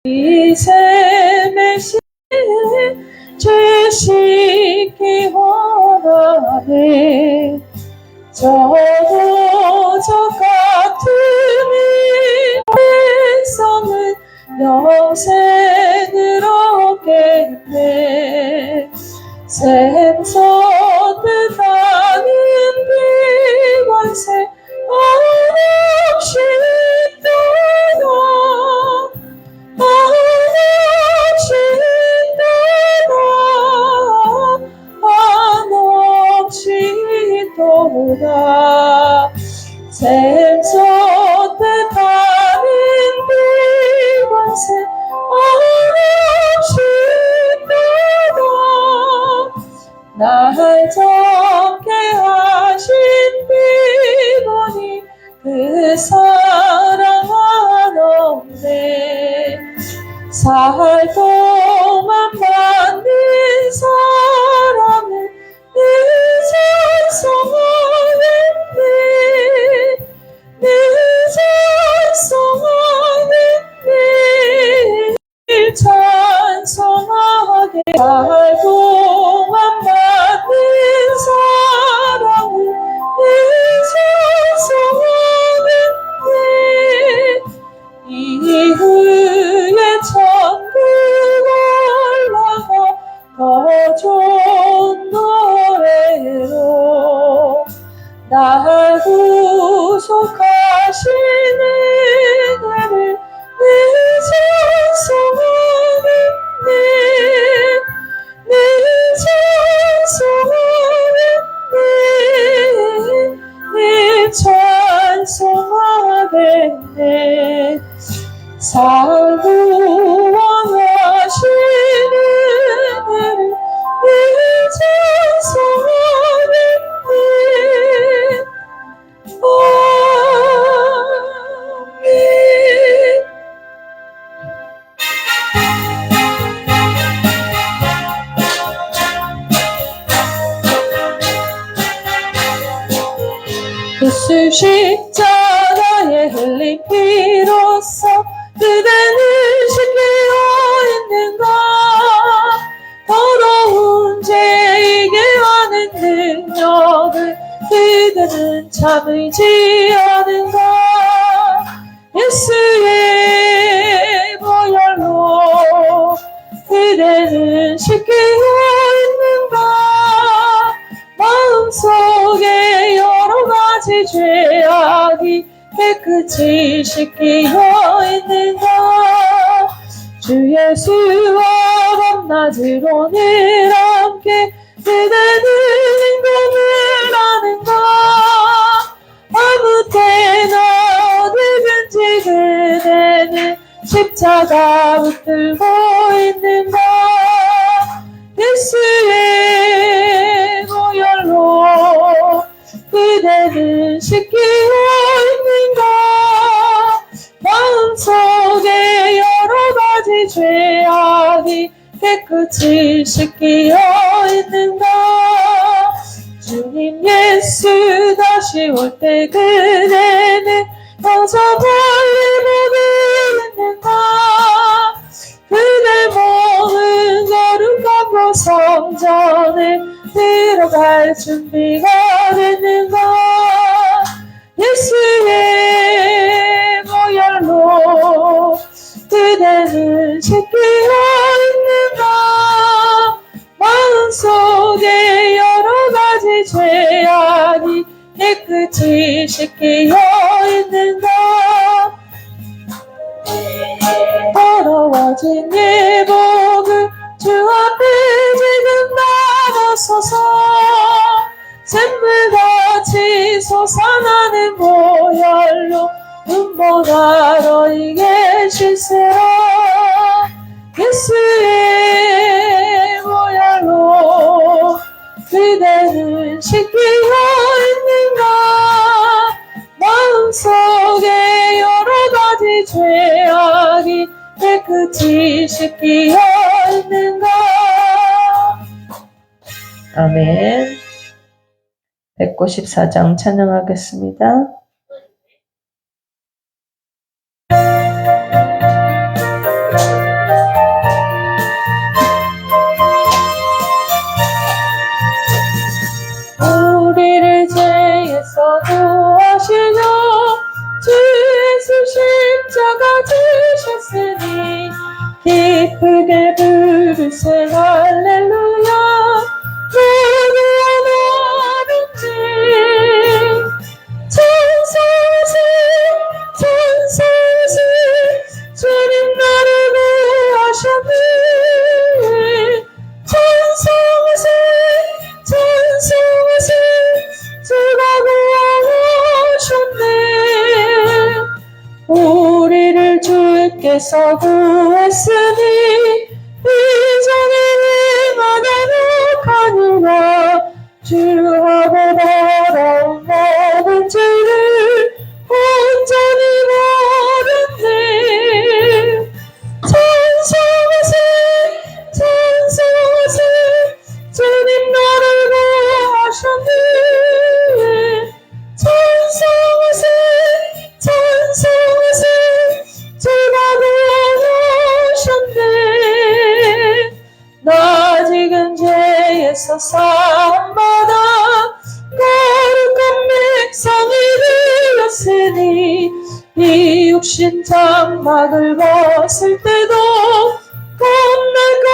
이 샘의 시에 죄 씻기 원하네. 저도 저 같은 일성은 영생을 얻겠네. 샘 솟듯 하는 비관세 한없이 떠나 한없이 떠나 샘 솟듯 하는 비관세 한없이 떠나 날 적게 하신 비번이 그 사랑 한없네. 살 동안 받는 사랑을 늦어서 하겠네. 늦어서 하겠네. 찬송하게 살 동안 받는 사랑을 늦어서 하겠네. 이후에 천국 올라가 더 좋은 노래로 날 구속하신 은혜를 늦어서 하겠네. 늦어서 하겠네. 찬송하겠네. 살 구원하신 은혜를 늦어서 하겠네. 아멘. 예수 십자가에 흘린 피로써 그대는 신비어 있는가. 더러운 죄 이겨하는 능력을 그대는 참으지 않은가. 예수의 보혈로 그대는 씻기어 있는가. 마음속에 여러가지 죄악이 깨끗이 씻기어 있는가. 주 예수와 밤낮으로 늘 함께 그대는 행동을 하는가. 아무 때나 어디든지 그대는 십자가 붙들고 있는가. 예수의 보혈로 그대는 씻기어 있는가. 마음속에 여러가지 죄악이 깨끗이 씻기어 있는가. 주님 예수 다시 올 때 그대는 영서 멀리 보고 있는가. 그대 몸은 거룩하고 성전에 들어갈 준비가 됐는가. 예수의 보혈로 그대는 씻기어 있는가. 마음속에 여러가지 죄악이 깨끗이 씻기어 있는가. 더러워진 예복을 주 앞에 지금 나눠서서 샘물같이 솟아나는 보혈로 눈보라로 이게 실세라. 예수의 보혈로 그대는 씻기어 있는가. 마음속에 여러가지 죄악이 깨끗이 씻기어 있는가. 아멘. 194장 찬양하겠습니다. 크게 부르세 할렐루야 누구야 너는지 찬송하세 찬송하세 주님 나를 구하셨네 찬송하세 찬송하세 주가 구하셨네 우리를 주께서 구했으니 이전에 행하도록 하니라 주하고 더러운 모든 죄를 온전히 버렸네 찬송하세 찬송하세 주님 나를 구하셨네 찬송하세 찬송하세 주가 구하셨네 나 지금 죄에서 사함받아 거룩한 백성이 되었으니 이 육신 장막을 벗을 때도 겁날 것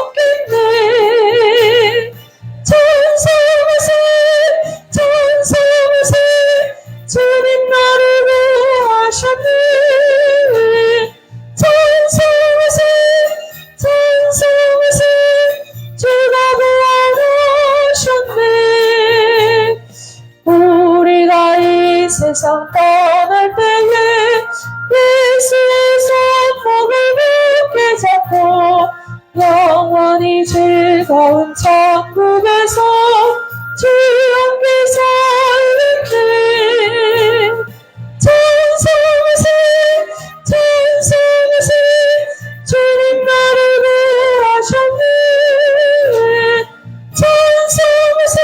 없겠네 찬송하세 찬송하세 주님 나를 구하셨네 찬송하세 찬송하세 주가 구하셨네 우리가 이 세상 떠날 때에 예수의 손목을 굳게 잡고 영원히 즐거운 천국에서 주 함께 살겠네 찬송하세 찬송하세 주님 나를 구하셨네 찬송하세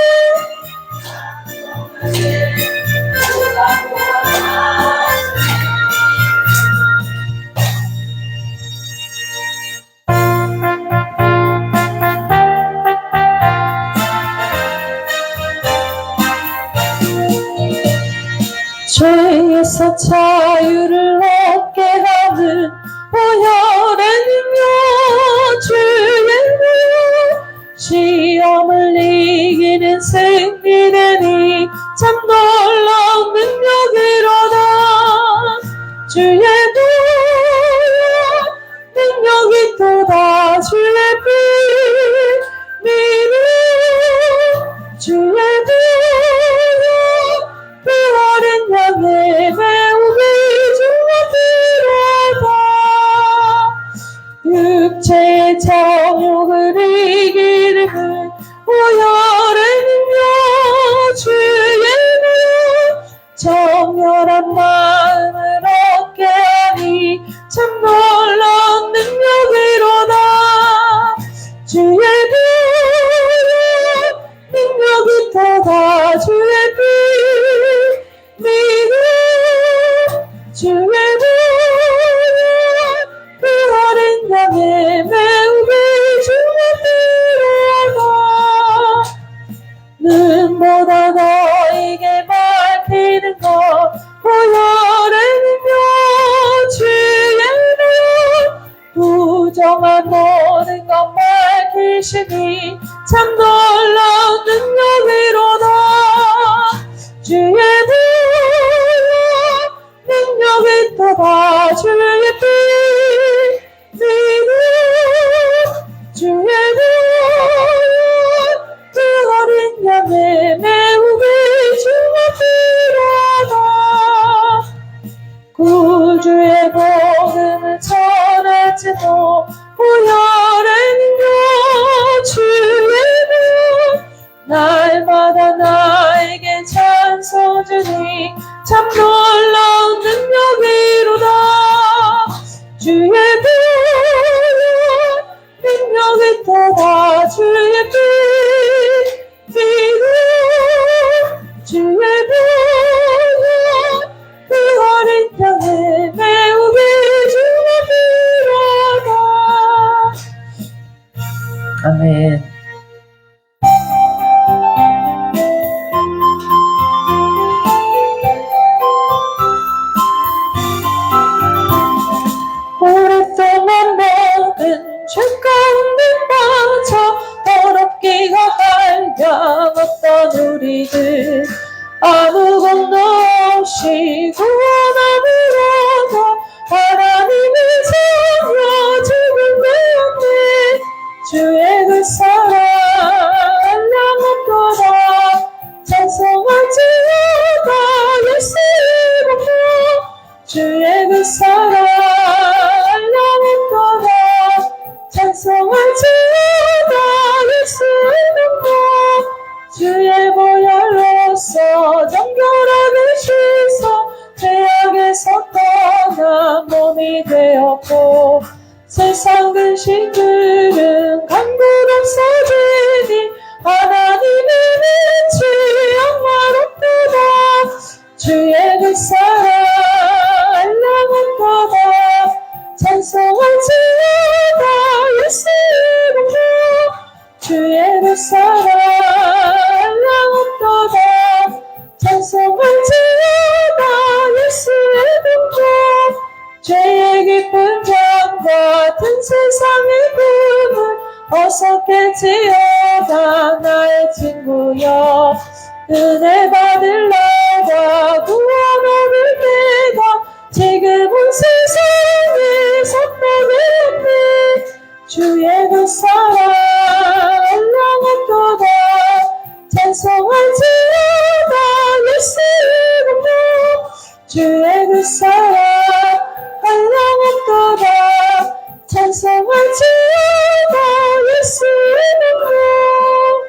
죄에서 자유를 얻게 하는 보혈의 능력 주의 능력 시험을 이기는 승리되니 참 놀라운 능력이로다 주의 능력이 또다 주의 피 믿음 주의 그 어린 양의 매우 귀중한 피로다 육체의 정욕을 이기는 보혈의 능력 주의 능력 정결한 마음을 얻게 하니 참 놀라운 능력이로다 주의 능력이 또다 주의 피 믿음 주의 능력 그 어린 양의 매우 귀중한 피로다 눈보다 너에게 밝히는 것 보혈의 능력 주의 능력 부정한 모든 것 밝히시니 참 놀라운 능력이로다 주의 능력이 또다 주의 피 믿음 주의 능력 그 어린 양의 매우 귀중한 피로다 구주의 복음을 전할지도 보혈의 능력 주의 능력 날마다 나에게 찬송 주니 참 놀라운 능력이로다 주의 능력이 또다 주의 피 믿음 주의 능력 그 어린 양의 매우 귀중한 피로다 아멘 오랫동안 먹은 세상 근심들은 강구로 써지니 하나님의 빛이 영화롭도다. 주의 그 사랑 알랑한도다. 찬송할지어다 예수 이름으로. 주의 그 사랑 알랑한도다. 찬송할지어다 예수 이름으로. 죄의 깊은 강 같은 세상의 꿈을 어서 깰지어다 나의 친구여. 은혜 받을 나가 구원을 내가 지금은 세상에 선포되었네. 주의 그 사랑 알랑한도다. 찬송할지어다 예수 이름으로. 주의 그 사랑 알랑한도다. 찬송할지어다 예수 이름으로.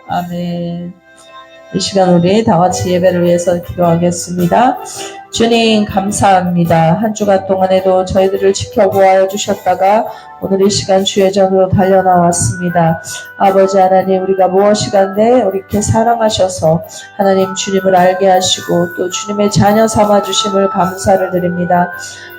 아멘. 이 시간 우리 다같이 예배를 위해서 기도하겠습니다. 주님 감사합니다. 한 주간 동안에도 저희들을 지켜보아 주셨다가 오늘 이 시간 주의 전으로 달려나왔습니다. 아버지 하나님, 우리가 무엇이간데 우리 이렇게 사랑하셔서 하나님 주님을 알게 하시고 또 주님의 자녀 삼아 주심을 감사를 드립니다.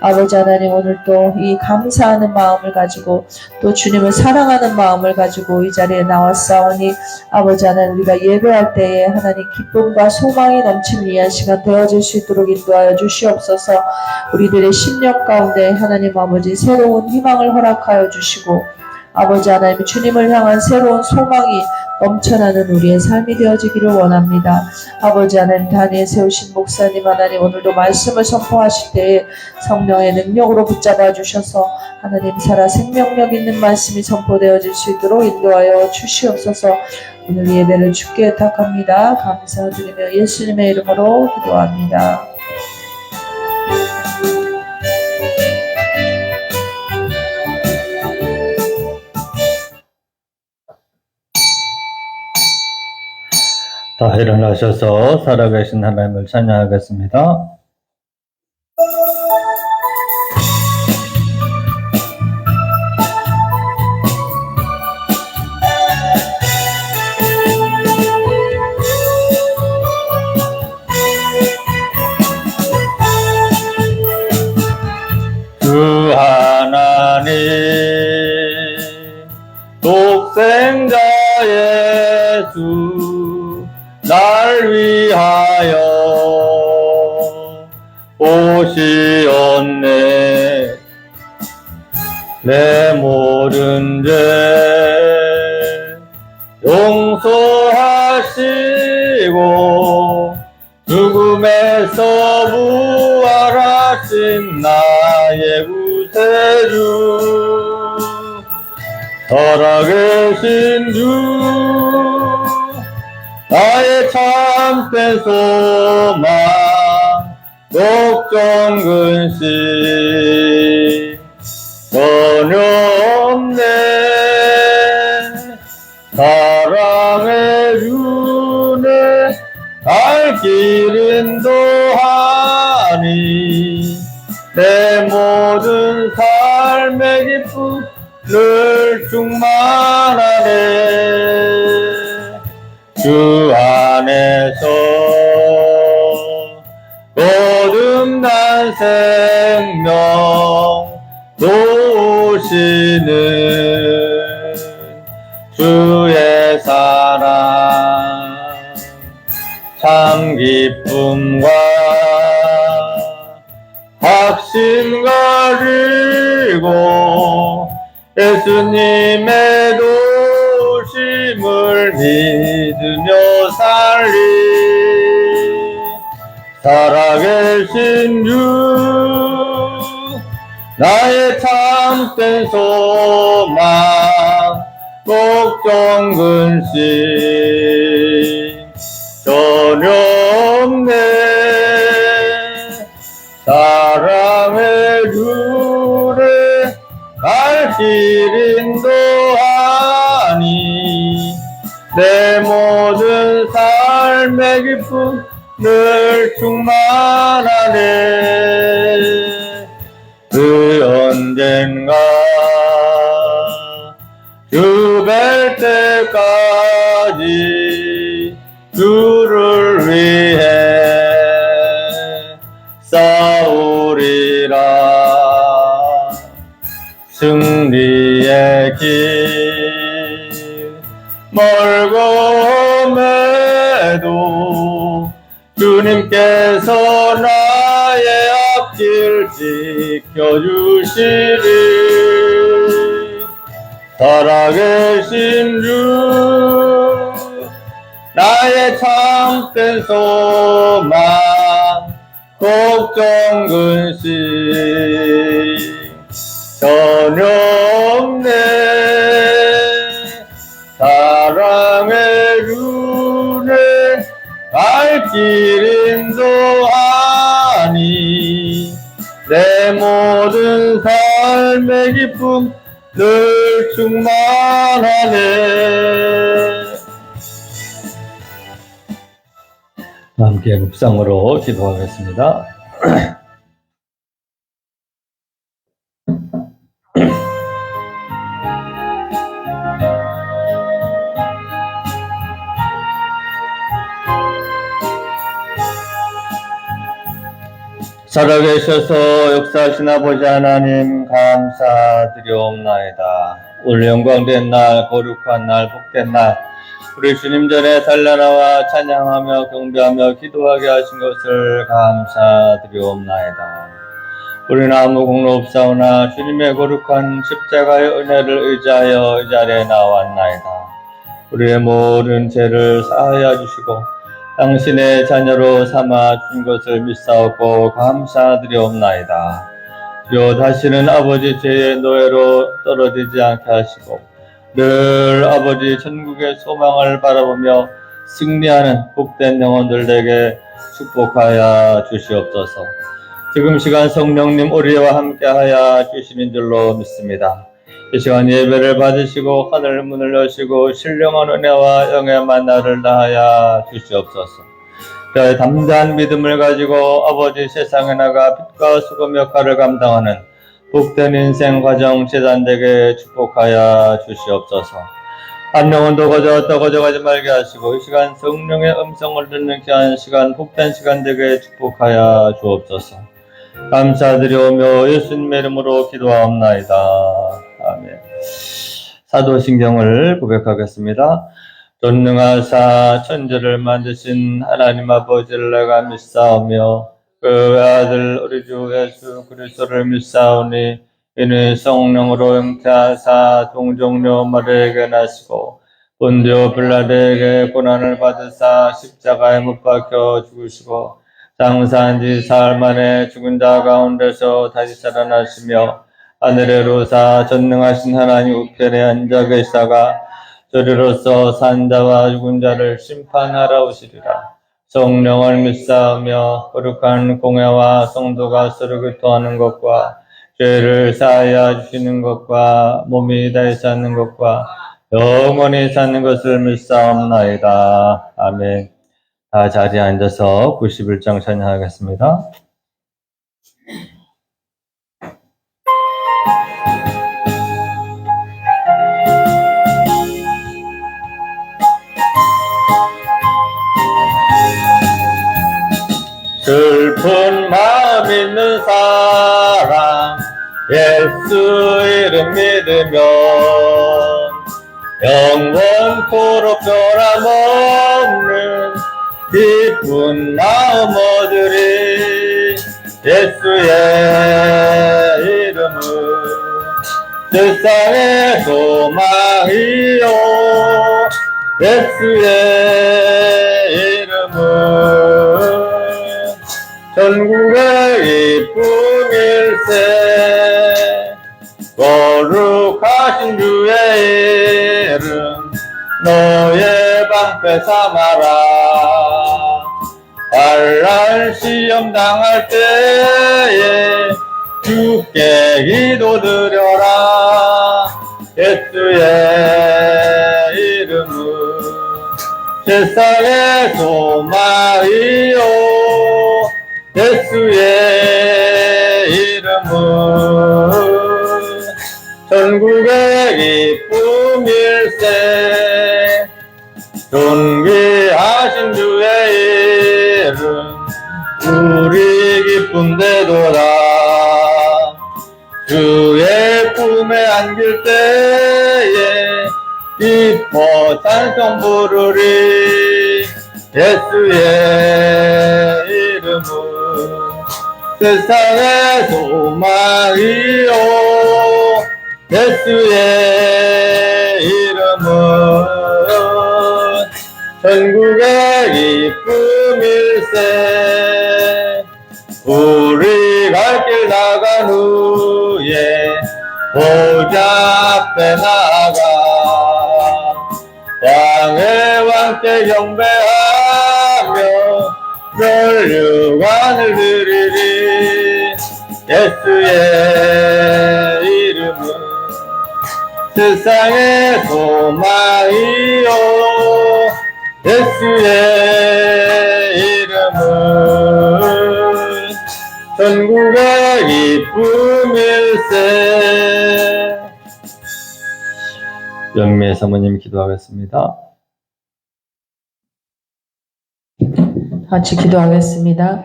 아버지 하나님, 오늘 또 이 감사하는 마음을 가지고 또 주님을 사랑하는 마음을 가지고 이 자리에 나왔사오니 아버지 하나님, 우리가 예배할 때에 하나님 기쁨과 소망이 넘치는 귀한 시간 되어질 수 있도록 인도하여 주시옵소서. 우리들의 심령 가운데 하나님 아버지 새로운 희망을 허락하여 주시고 아버지 하나님 주님을 향한 새로운 소망이 넘쳐나는 우리의 삶이 되어지기를 원합니다. 아버지 하나님, 단위에 세우신 목사님 하나님, 오늘도 말씀을 선포하실 때에 성령의 능력으로 붙잡아 주셔서 하나님 살아 생명력 있는 말씀이 선포되어질 수 있도록 인도하여 주시옵소서. 오늘 예배를 주께 의탁합니다. 감사드리며 예수님의 이름으로 기도합니다. 다 일어나셔서 살아계신 하나님을 찬양하겠습니다. 주 하나님 독생자 예수 날 위하여 오시었네. 내 모든 죄 용서하시고 죽음에서 부활하신 나의 구세주 살아계신 주 나의 참된 소망 걱정 근심 전혀 없네. 사랑해 주네 알 길 인도하니 내 모든 삶의 기쁨을 충만하네. 주 안에서 거듭난 생명 도우시는 주의 사랑 참 기쁨과 확신 가지고 예수님의 도심을 믿으며 살리 살아계신 주 나의 참된 소망 걱정 근심 전혀 없네. 사랑해 주네 갈 길 인도하니 내 모든 삶의 기쁨을 충만하네. 그 언젠가 주뵐 때까지 주를 위해 싸우리라. 승리의 길 멀고 매도 주님께서 나의 앞길 지켜주시리. 살아계신 주 나의 참된 소망 걱정 근심 전혀 없네. 사랑의 주네 갈 길 인도하니 내 모든 삶의 기쁨 늘 충만하네. 함께 묵상으로 기도하겠습니다. 살아계셔서 역사하신 아버지 하나님 감사드리옵나이다. 오늘 영광된 날, 거룩한 날, 복된 날, 우리 주님 전에 단란하와 찬양하며 경배하며 기도하게 하신 것을 감사드리옵나이다. 우리는 아무 공로 없사오나 주님의 거룩한 십자가의 은혜를 의지하여 이 자리에 나왔나이다. 우리의 모든 죄를 사하여 주시고 당신의 자녀로 삼아 준 것을 믿사오고 감사드리옵나이다. 주여 다시는 아버지 죄의 노예로 떨어지지 않게 하시고 늘 아버지 천국의 소망을 바라보며 승리하는 복된 영혼들에게 축복하여 주시옵소서. 지금 시간 성령님 우리와 함께하여 주시는 줄로 믿습니다. 이 시간 예배를 받으시고 하늘 문을 여시고 신령한 은혜와 영의 만나를 다하여 주시옵소서. 저의 담대한 믿음을 가지고 아버지 세상에 나가 빛과 소금 역할을 감당하는 복된 인생 과정 재단되게 축복하여 주시옵소서. 한 영혼도 거저가지 말게 하시고 이 시간 성령의 음성을 듣는 귀한 시간 복된 시간 되게 축복하여 주옵소서. 감사드리오며 예수님의 이름으로 기도하옵나이다. 아멘. 사도신경을 고백하겠습니다. 전능하사 천지를 만드신 하나님 아버지를 내가 믿사오며 그 아들 우리 주 예수 그리스도를 믿사오니 이는 성령으로 잉태하사 동정녀 마리아에게 나시고 본디오 빌라도에게 고난을 받으사 십자가에 못 박혀 죽으시고 장사한 지 사흘 만에 죽은 자 가운데서 다시 살아나시며 하늘에 오르사 전능하신 하나님 우편에 앉아 계시다가 저리로서 산 자와 죽은 자를 심판하러 오시리라. 성령을 믿사오며 거룩한 공회와 성도가 서로 교통하는 것과 죄를 사하여 주시는 것과 몸이 다시 사는 것과 영원히 사는 것을 믿사옵나이다. 아멘. 다 자리에 앉아서 91장 찬양하겠습니다. 슬픈 마음 있는 사람 예수 이름 믿으면 영원토록 변함없는 기쁜 마음 얻으리. 예수의 이름은 세상의 소망이요 예수의 이름은 전국의 기쁨일세. 거룩하신 주의 이름 너의 방패 삼아라. 환난 시험 당할 때에 주께 기도드려라. 예수의 이름은 세상의 소망이요 예수의 이름은 전국의 기쁨일세. 존귀하신 주의 이름 우리 기쁨되도다. 주의 품에 안길 때에 기뻐 찬송 부르리. 예수의 이름은 세상의 소망이요. 예수의 이름은 전국의 기쁨일세. 우리 갈 길 나간 후에 보좌 앞에 나가 왕의 왕께 경배하며 멸류관을 드리리. 예수의 이름은 세상의 소망이요. 예수의 이름은 전국의 기쁨일세. 영미의 사모님 기도하겠습니다. 같이 기도하겠습니다.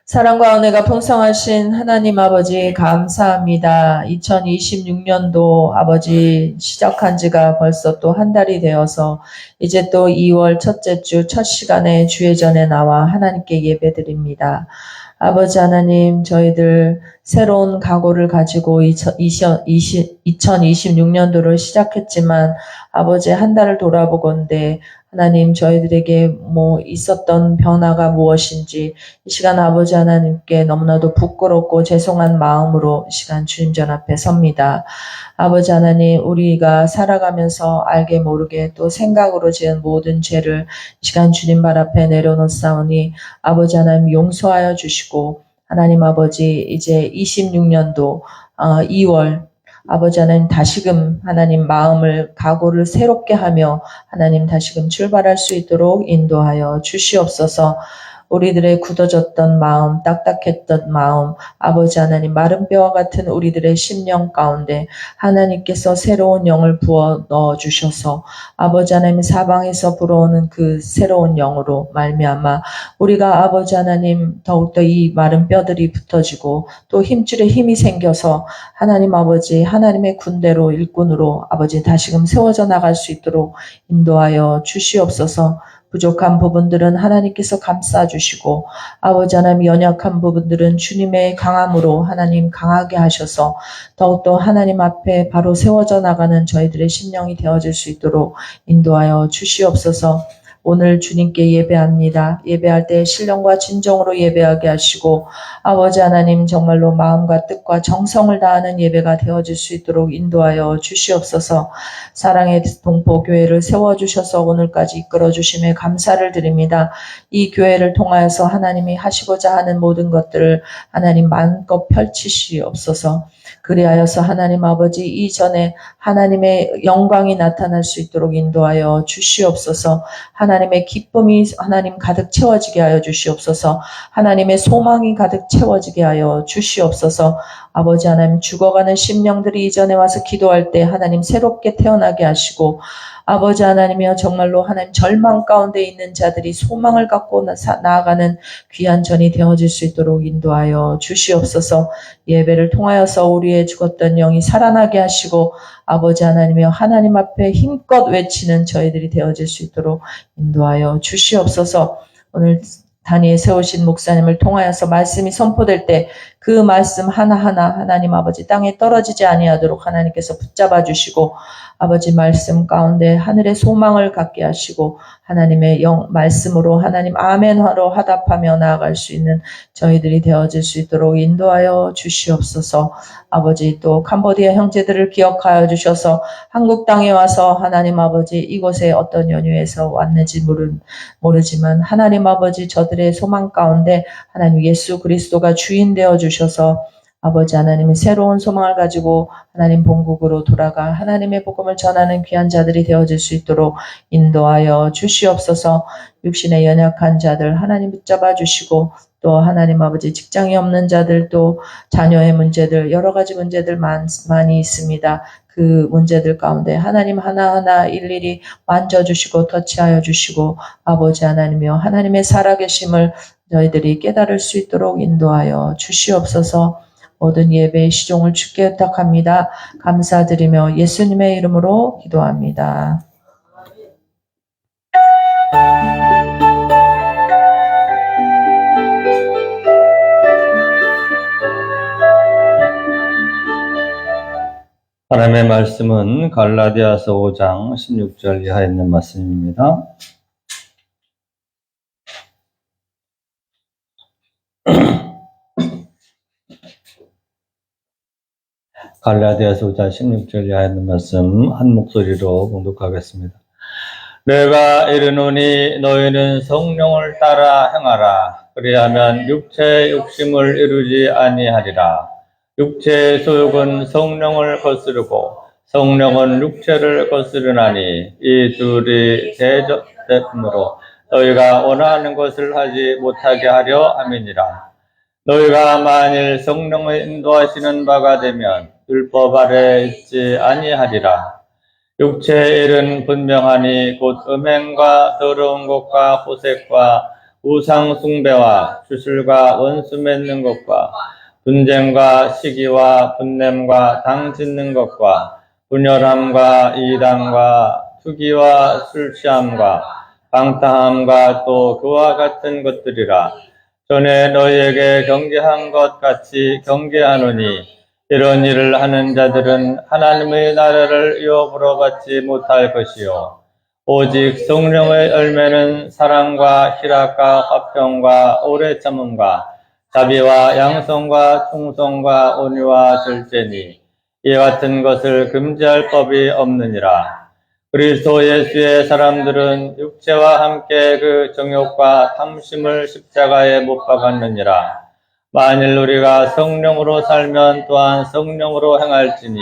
사랑과 은혜가 풍성하신 하나님 아버지 감사합니다. 2026년도 아버지 시작한 지가 벌써 또 한 달이 되어서 이제 또 2월 첫째 주 첫 시간에 주의 전에 나와 하나님께 예배드립니다. 아버지 하나님, 저희들 새로운 각오를 가지고 2026년도를 시작했지만 아버지 한 달을 돌아보건대 하나님, 저희들에게 있었던 변화가 무엇인지 이 시간 아버지 하나님께 너무나도 부끄럽고 죄송한 마음으로 이 시간 주님 전 앞에 섭니다. 아버지 하나님, 우리가 살아가면서 알게 모르게 또 생각으로 지은 모든 죄를 이 시간 주님 발 앞에 내려놓사오니 아버지 하나님 용서하여 주시고, 하나님 아버지 이제 26년도 2월 아버지 하나님 다시금 하나님 마음을 각오를 새롭게 하며 하나님 다시금 출발할 수 있도록 인도하여 주시옵소서. 우리들의 굳어졌던 마음, 딱딱했던 마음, 아버지 하나님 마른 뼈와 같은 우리들의 심령 가운데 하나님께서 새로운 영을 부어 넣어 주셔서 아버지 하나님 사방에서 불어오는 그 새로운 영으로 말미암아 우리가 아버지 하나님 더욱더 이 마른 뼈들이 붙어지고 또 힘줄에 힘이 생겨서 하나님 아버지 하나님의 군대로 일꾼으로 아버지 다시금 세워져 나갈 수 있도록 인도하여 주시옵소서. 부족한 부분들은 하나님께서 감싸주시고 아버지 하나님 연약한 부분들은 주님의 강함으로 하나님 강하게 하셔서 더욱더 하나님 앞에 바로 세워져 나가는 저희들의 심령이 되어질 수 있도록 인도하여 주시옵소서. 오늘 주님께 예배합니다. 예배할 때 신령과 진정으로 예배하게 하시고 아버지 하나님 정말로 마음과 뜻과 정성을 다하는 예배가 되어질 수 있도록 인도하여 주시옵소서. 사랑의 동포교회를 세워주셔서 오늘까지 이끌어주심에 감사를 드립니다. 이 교회를 통하여서 하나님이 하시고자 하는 모든 것들을 하나님 마음껏 펼치시옵소서. 그리하여서 하나님 아버지 이전에 하나님의 영광이 나타날 수 있도록 인도하여 주시옵소서. 하나님의 기쁨이 하나님 가득 채워지게 하여 주시옵소서. 하나님의 소망이 가득 채워지게 하여 주시옵소서. 아버지 하나님 죽어가는 심령들이 이전에 와서 기도할 때 하나님 새롭게 태어나게 하시고 아버지 하나님이여 정말로 하나님 절망 가운데 있는 자들이 소망을 갖고 나아가는 귀한 전이 되어질 수 있도록 인도하여 주시옵소서. 예배를 통하여서 우리의 죽었던 영이 살아나게 하시고 아버지 하나님이여 하나님 앞에 힘껏 외치는 저희들이 되어질 수 있도록 인도하여 주시옵소서. 오늘 단위에 세우신 목사님을 통하여서 말씀이 선포될 때 그 말씀 하나하나 하나님 아버지 땅에 떨어지지 아니하도록 하나님께서 붙잡아 주시고 아버지 말씀 가운데 하늘의 소망을 갖게 하시고 하나님의 말씀으로 하나님 아멘하러 화답하며 나아갈 수 있는 저희들이 되어질 수 있도록 인도하여 주시옵소서. 아버지 또 캄보디아 형제들을 기억하여 주셔서 한국 땅에 와서 하나님 아버지 이곳에 어떤 연유에서 왔는지 모르지만 하나님 아버지 저들의 소망 가운데 하나님 예수 그리스도가 주인 되어 주셔서 아버지 하나님의 새로운 소망을 가지고 하나님 본국으로 돌아가 하나님의 복음을 전하는 귀한 자들이 되어질 수 있도록 인도하여 주시옵소서. 육신의 연약한 자들 하나님 붙잡아 주시고 또 하나님 아버지 직장이 없는 자들 또 자녀의 문제들 여러 가지 문제들 많이 있습니다. 그 문제들 가운데 하나님 하나하나 일일이 만져주시고 터치하여 주시고 아버지 하나님이여 하나님의 살아계심을 저희들이 깨달을 수 있도록 인도하여 주시옵소서. 모든 예배의 시종을 주께 부탁합니다. 감사드리며 예수님의 이름으로 기도합니다. 하나님의 말씀은 갈라디아서 5장 16절 이하에 있는 말씀입니다. 갈라디아서 5장 16절 이하에 있는 말씀 한 목소리로 봉독하겠습니다. 내가 이르노니 너희는 성령을 따라 행하라. 그리하면 육체의 욕심을 이루지 아니하리라. 육체의 소욕은 성령을 거스르고 성령은 육체를 거스르나니 이 둘이 대적되므로 너희가 원하는 것을 하지 못하게 하려 함이니라. 너희가 만일 성령의 인도하시는 바가 되면 율법 아래 있지 아니하리라. 육체의 일은 분명하니 곧 음행과 더러운 것과 호색과 우상 숭배와 주술과 원수 맺는 것과 분쟁과 시기와 분냄과 당 짓는 것과 분열함과 이단과 투기와 술 취함과 방탕함과 또 그와 같은 것들이라. 전에 너희에게 경계한 것 같이 경계하노니 이런 일을 하는 자들은 하나님의 나라를 유업으로 받지 못할 것이요 오직 성령의 열매는 사랑과 희락과 화평과 오래 참음과 자비와 양성과 충성과 온유와 절제니 이와 같은 것을 금지할 법이 없느니라. 그리스도 예수의 사람들은 육체와 함께 그 정욕과 탐심을 십자가에 못 박았느니라. 만일 우리가 성령으로 살면 또한 성령으로 행할지니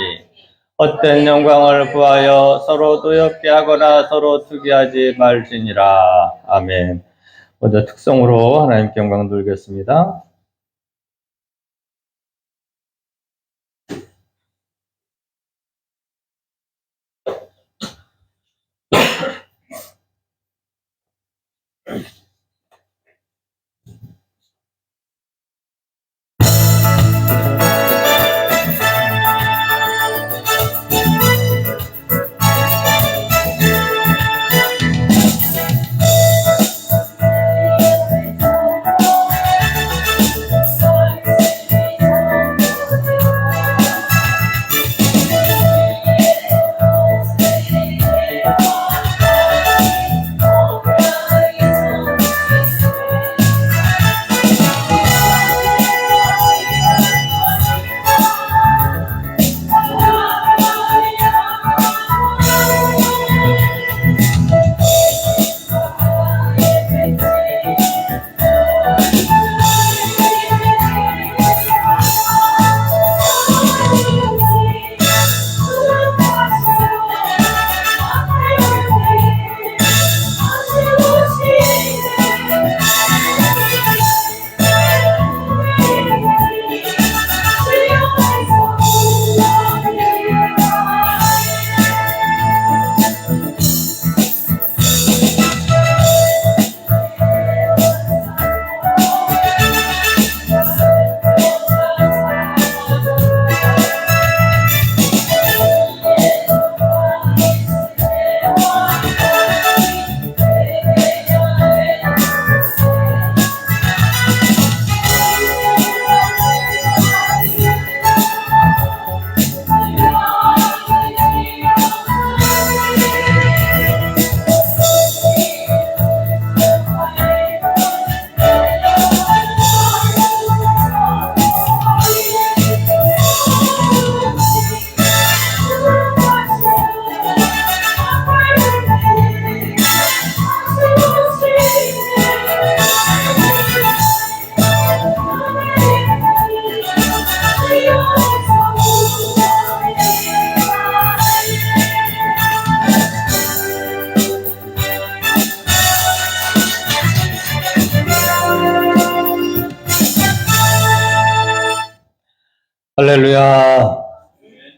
헛된 영광을 구하여 서로 노엽게 하거나 서로 투기하지 말지니라. 아멘. 먼저 특성으로 하나님께 영광 돌리겠습니다. 할렐루야.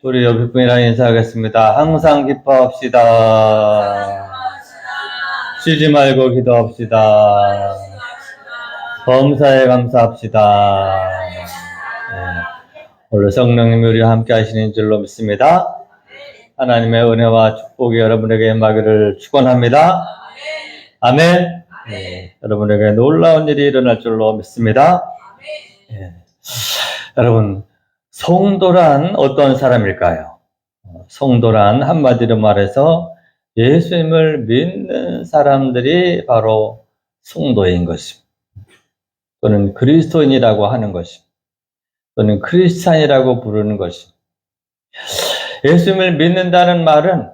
우리 옆에 분이랑 인사하겠습니다. 항상 기뻐합시다. 쉬지 말고 기도합시다. 범사에 감사합시다. 오늘 성령님이 우리와 함께 하시는 줄로 믿습니다. 하나님의 은혜와 축복이 여러분에게 임하기를 축원합니다. 아멘. 여러분에게 놀라운 일이 일어날 줄로 믿습니다. 여러분, 성도란 어떤 사람일까요? 성도란 한마디로 말해서 예수님을 믿는 사람들이 바로 성도인 것입니다. 또는 그리스도인이라고 하는 것입니다. 또는 크리스찬이라고 부르는 것입니다. 예수님을 믿는다는 말은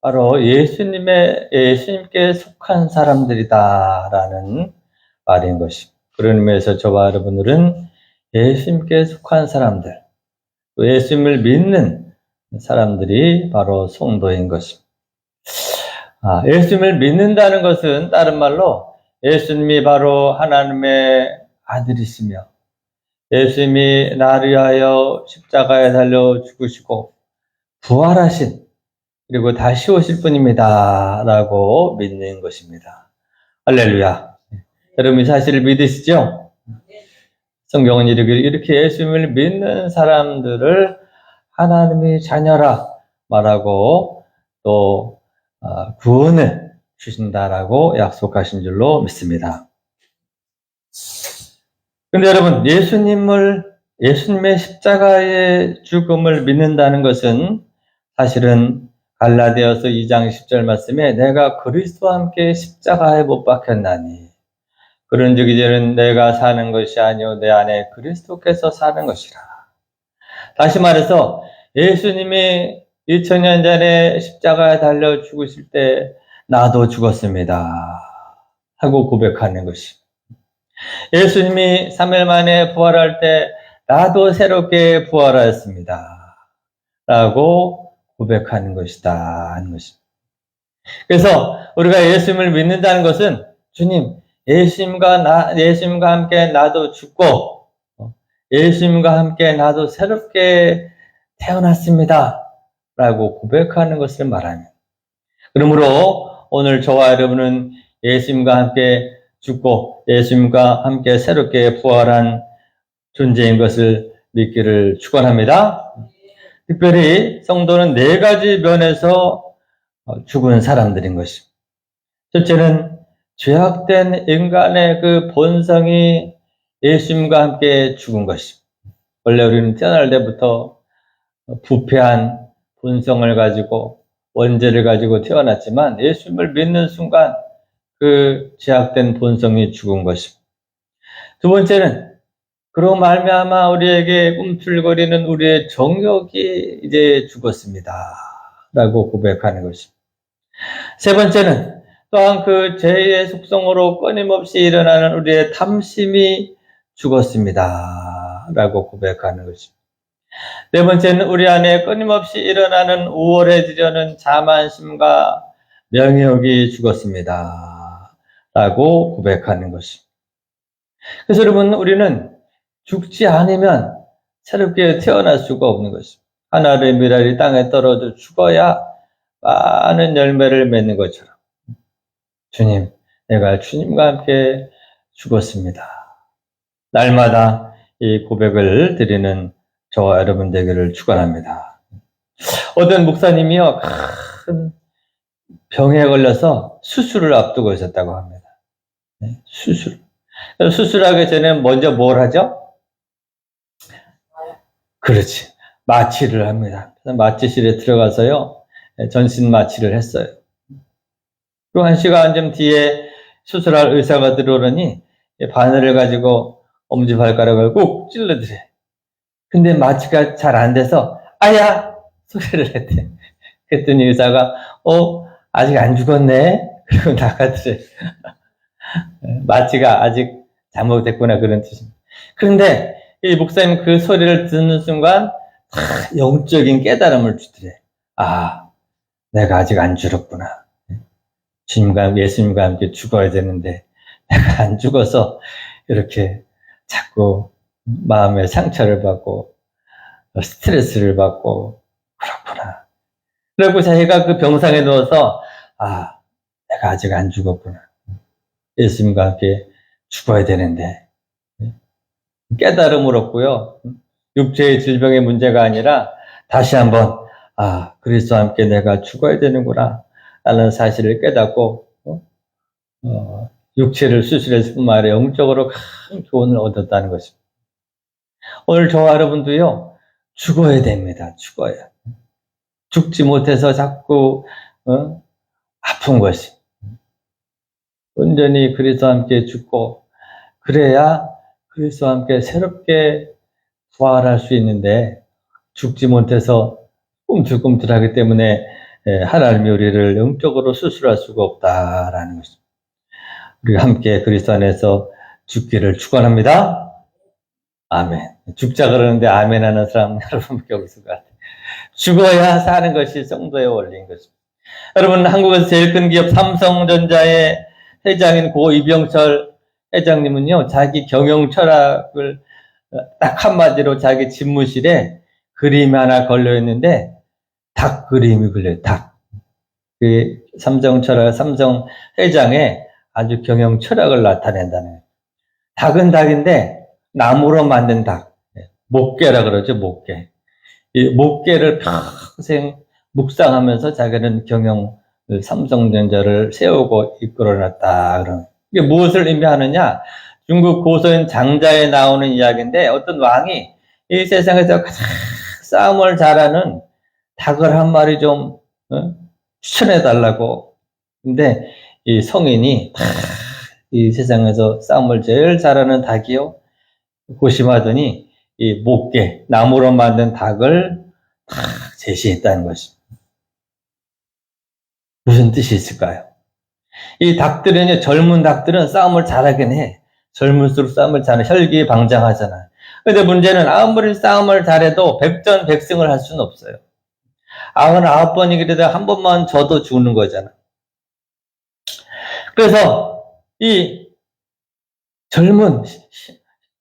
바로 예수님께 속한 사람들이다라는 말인 것입니다. 그런 의미에서 저와 여러분들은 예수님께 속한 사람들, 또 예수님을 믿는 사람들이 바로 성도인 것입니다. 예수님을 믿는다는 것은 다른 말로 예수님이 바로 하나님의 아들이시며 예수님이 나를 위하여 십자가에 달려 죽으시고 부활하신 그리고 다시 오실 분입니다 라고 믿는 것입니다. 할렐루야. 여러분 이 사실을 믿으시죠? 성경은 이렇게 예수님을 믿는 사람들을 하나님이 자녀라 말하고 또 구원을 주신다라고 약속하신 줄로 믿습니다. 근데 여러분, 예수님의 십자가의 죽음을 믿는다는 것은 사실은 갈라디아서 2장 10절 말씀에 내가 그리스도와 함께 십자가에 못 박혔나니 그런즉 이제는 내가 사는 것이 아니요 내 안에 그리스도께서 사는 것이라. 다시 말해서 예수님이 2000년 전에 십자가에 달려 죽으실 때 나도 죽었습니다 하고 고백하는 것입니다. 예수님이 3일 만에 부활할 때 나도 새롭게 부활하였습니다 라고 고백하는 것이다 하는 것입니다. 그래서 우리가 예수님을 믿는다는 것은 주님, 예수님과 함께 나도 죽고 예수님과 함께 나도 새롭게 태어났습니다 라고 고백하는 것을 말합니다. 그러므로 오늘 저와 여러분은 예수님과 함께 죽고 예수님과 함께 새롭게 부활한 존재인 것을 믿기를 축원합니다. 특별히 성도는 4가지 면에서 죽은 사람들인 것입니다. 첫째는 죄악된 인간의 그 본성이 예수님과 함께 죽은 것입니다. 원래 우리는 태어날 때부터 부패한 본성을 가지고 원죄를 가지고 태어났지만 예수님을 믿는 순간 그 죄악된 본성이 죽은 것입니다. 두 번째는 그로 말미암아 우리에게 꿈틀거리는 우리의 정욕이 이제 죽었습니다 라고 고백하는 것입니다. 세 번째는 또한 그 죄의 속성으로 끊임없이 일어나는 우리의 탐심이 죽었습니다 라고 고백하는 것입니다. 네 번째는 우리 안에 끊임없이 일어나는 우월해지려는 자만심과 명예욕이 죽었습니다 라고 고백하는 것입니다. 그래서 여러분, 우리는 죽지 않으면 새롭게 태어날 수가 없는 것입니다. 하나의 미랄이 땅에 떨어져 죽어야 많은 열매를 맺는 것처럼 주님, 내가 주님과 함께 죽었습니다. 날마다 이 고백을 드리는 저와 여러분 되기를 축원합니다. 어떤 목사님이요, 큰 병에 걸려서 수술을 앞두고 있었다고 합니다. 수술하기 전에 먼저 뭘 하죠? 그렇지. 마취를 합니다. 마취실에 들어가서요, 전신 마취를 했어요. 그리고 1시간쯤 뒤에 수술할 의사가 들어오더니 바늘을 가지고 엄지발가락을 꾹 찔러드려. 근데 마취가 잘 안 돼서 아야! 소리를 했대. 그랬더니 의사가 아직 안 죽었네? 그리고 나가더래. 마취가 아직 잘못됐구나 그런 뜻입니다. 그런데 이 목사님 그 소리를 듣는 순간 다 영적인 깨달음을 주더래. 내가 아직 안 죽었구나. 예수님과 함께 죽어야 되는데 내가 안 죽어서 이렇게 자꾸 마음에 상처를 받고 스트레스를 받고 그렇구나. 그리고 자기가 그 병상에 누워서 내가 아직 안 죽었구나. 예수님과 함께 죽어야 되는데 깨달음을 얻고요. 육체의 질병의 문제가 아니라 다시 한번 그리스도와 함께 내가 죽어야 되는구나 라는 사실을 깨닫고 육체를 수술했을 뿐만 아니라 영적으로 큰 교훈을 얻었다는 것입니다. 오늘 저와 여러분도요, 죽어야 됩니다. 죽어야. 죽지 못해서 자꾸 아픈 것이. 온전히 그리스도와 함께 죽고 그래야 그리스도와 함께 새롭게 부활할 수 있는데 죽지 못해서 꿈틀꿈틀하기 때문에 하나님이 우리를 영적으로 수술할 수가 없다라는 것입니다. 우리가 함께 그리스도 안에서 죽기를 축원합니다. 아멘. 죽자 그러는데 아멘 하는 사람 여러분밖에 없을 것 같아요. 죽어야 사는 것이 성도의 원리인 것입니다. 여러분, 한국에서 제일 큰 기업 삼성전자의 회장인 고 이병철 회장님은요, 자기 경영 철학을 딱 한마디로 자기 집무실에 그림이 하나 걸려 있는데 닭 그림이 걸려요. 닭. 그 삼성 회장의 아주 경영 철학을 나타낸다는 거예요. 닭은 닭인데 나무로 만든 닭. 목계라 그러죠. 목계. 이 목계를 평생 묵상하면서 자기는 삼성전자를 세우고 이끌어놨다. 그런. 이게 무엇을 의미하느냐? 중국 고서인 장자에 나오는 이야기인데 어떤 왕이 이 세상에서 가장 싸움을 잘하는 닭을 한 마리 좀 추천해달라고. 근데 이 성인이 이 세상에서 싸움을 제일 잘하는 닭이요. 고심하더니 이 목계, 나무로 만든 닭을 제시했다는 것입니다. 무슨 뜻이 있을까요? 이 닭들은요, 젊은 닭들은 싸움을 잘하긴 해. 젊을수록 싸움을 잘해. 혈기방장하잖아. 근데 문제는 아무리 싸움을 잘해도 백전백승을 할 수는 없어요. 99번이기라도 한 번만 져도 죽는 거잖아. 그래서 이 젊은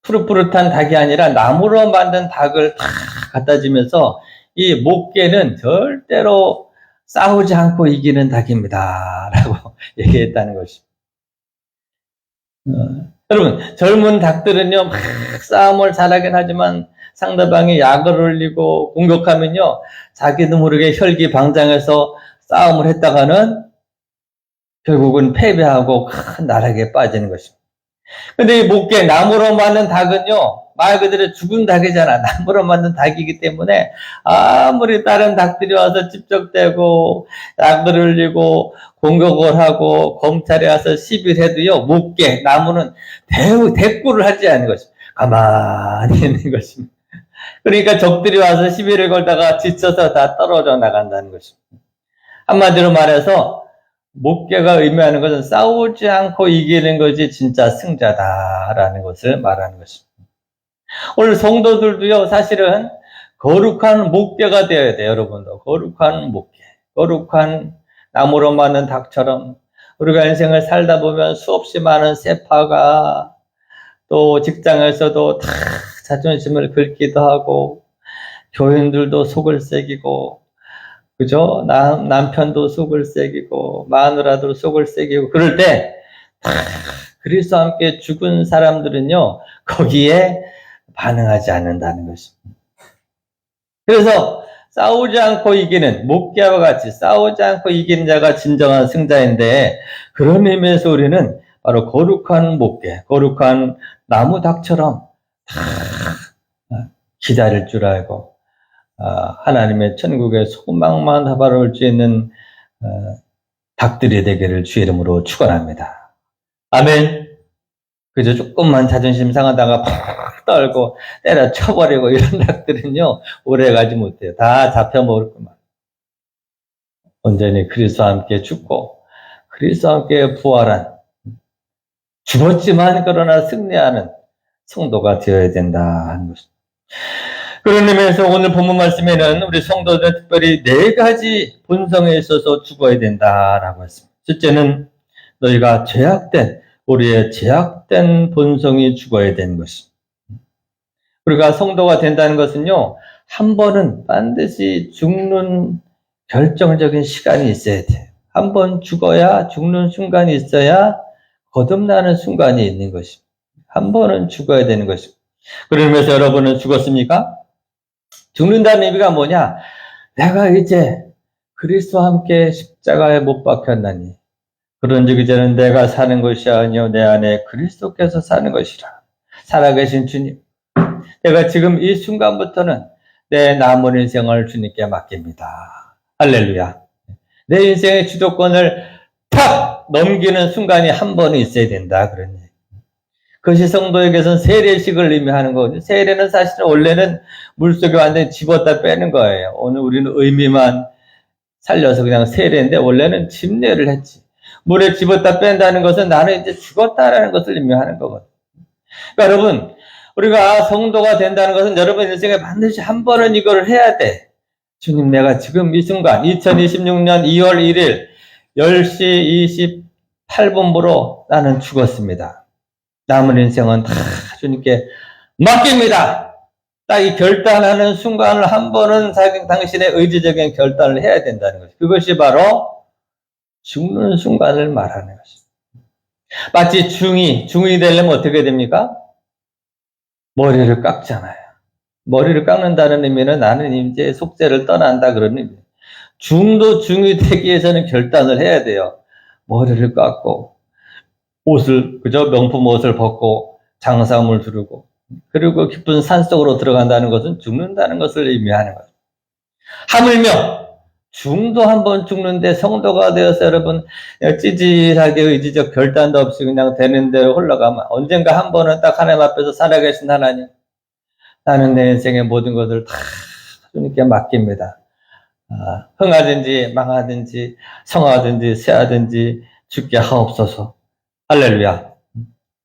푸릇푸릇한 닭이 아니라 나무로 만든 닭을 다 갖다 주면서 이 목계는 절대로 싸우지 않고 이기는 닭입니다. 라고 얘기했다는 것입니다. 여러분, 젊은 닭들은요, 막 싸움을 잘하긴 하지만 상대방이 약을 올리고 공격하면요, 자기도 모르게 혈기방장해서 싸움을 했다가는 결국은 패배하고 큰 나락에 빠지는 것입니다. 근데 이 목계, 나무로 만든 닭은요, 말 그대로 죽은 닭이잖아. 나무로 만든 닭이기 때문에 아무리 다른 닭들이 와서 찝적대고 약을 흘리고 공격을 하고 검찰에 와서 시비를 해도요, 목계, 나무는 대꾸를 하지 않는 것입니다. 가만히 있는 것입니다. 그러니까 적들이 와서 시비를 걸다가 지쳐서 다 떨어져 나간다는 것입니다. 한마디로 말해서 목계가 의미하는 것은 싸우지 않고 이기는 것이 진짜 승자다라는 것을 말하는 것입니다. 오늘 성도들도요, 사실은 거룩한 목계가 되어야 돼요, 여러분도. 거룩한 목계. 거룩한 나무로 만든 닭처럼 우리가 인생을 살다 보면 수없이 많은 세파가 또 직장에서도 다 자존심을 긁기도 하고 교인들도 속을 새기고 그죠? 남편도 속을 새기고 마누라도 속을 새기고 그럴 때 그리스도와 함께 죽은 사람들은요 거기에 반응하지 않는다는 것입니다. 그래서 싸우지 않고 이기는 목계와 같이 싸우지 않고 이기는 자가 진정한 승자인데 그런 의미에서 우리는 바로 거룩한 목계, 거룩한 나무 닭처럼 기다릴 줄 알고 하나님의 천국의 소망만 바라볼 수 있는 닭들이 되기를 주의 이름으로 축원합니다. 아멘. 그저 조금만 자존심 상하다가 팍 떨고 때려쳐버리고 이런 닭들은요 오래 가지 못해요. 다 잡혀먹을 것만. 온전히 그리스도와 함께 죽고 그리스도와 함께 부활한 죽었지만 그러나 승리하는 성도가 되어야 된다 하는 것입니다. 그런 의미에서 오늘 본문 말씀에는 우리 성도들은 특별히 4가지 본성에 있어서 죽어야 된다라고 했습니다. 첫째는 너희가 우리의 죄악된 본성이 죽어야 되는 것입니다. 우리가 성도가 된다는 것은요, 한 번은 반드시 죽는 결정적인 시간이 있어야 돼. 한 번 죽어야 죽는 순간이 있어야 거듭나는 순간이 있는 것입니다. 한 번은 죽어야 되는 것입니다. 그러면서 여러분은 죽었습니까? 죽는다는 의미가 뭐냐? 내가 이제 그리스도와 함께 십자가에 못 박혔나니 그런즉 이제는 내가 사는 것이 아니요 내 안에 그리스도께서 사는 것이라. 살아계신 주님, 내가 지금 이 순간부터는 내 남은 인생을 주님께 맡깁니다. 할렐루야. 내 인생의 주도권을 탁 넘기는 순간이 한 번은 있어야 된다. 그런 얘기. 그것이 성도에게서는 세례식을 의미하는 거거든요. 세례는 사실은 원래는 물속에 완전히 집었다 빼는 거예요. 오늘 우리는 의미만 살려서 그냥 세례인데 원래는 집례를 했지. 물에 집었다 뺀다는 것은 나는 이제 죽었다라는 것을 의미하는 거거든요. 그러니까 여러분, 우리가 성도가 된다는 것은 여러분 인생에 반드시 한 번은 이거를 해야 돼. 주님, 내가 지금 이 순간 2026년 2월 1일 10시 28분부로 나는 죽었습니다. 남은 인생은 다 주님께 맡깁니다. 딱 이 결단하는 순간을 한 번은 당신의 의지적인 결단을 해야 된다는 것이죠. 그것이 바로 죽는 순간을 말하는 것입니다. 마치 중이 되려면 어떻게 됩니까? 머리를 깎잖아요. 머리를 깎는다는 의미는 나는 이제 속세를 떠난다 그런 의미예요. 중도 중이 되기 위해서는 결단을 해야 돼요. 머리를 깎고 그저 명품 옷을 벗고 장사물 두르고 그리고 깊은 산속으로 들어간다는 것은 죽는다는 것을 의미하는 거죠. 하물며 중도 한번 죽는데 성도가 되어서 여러분 찌질하게 의지적 결단도 없이 그냥 되는 대로 흘러가면 언젠가 한 번은 딱 하나님 앞에서 살아계신 하나님, 나는 내 인생의 모든 것을 다 주님께 맡깁니다. 흥하든지 망하든지 성하든지 쇠하든지 죽게 하옵소서. 할렐루야.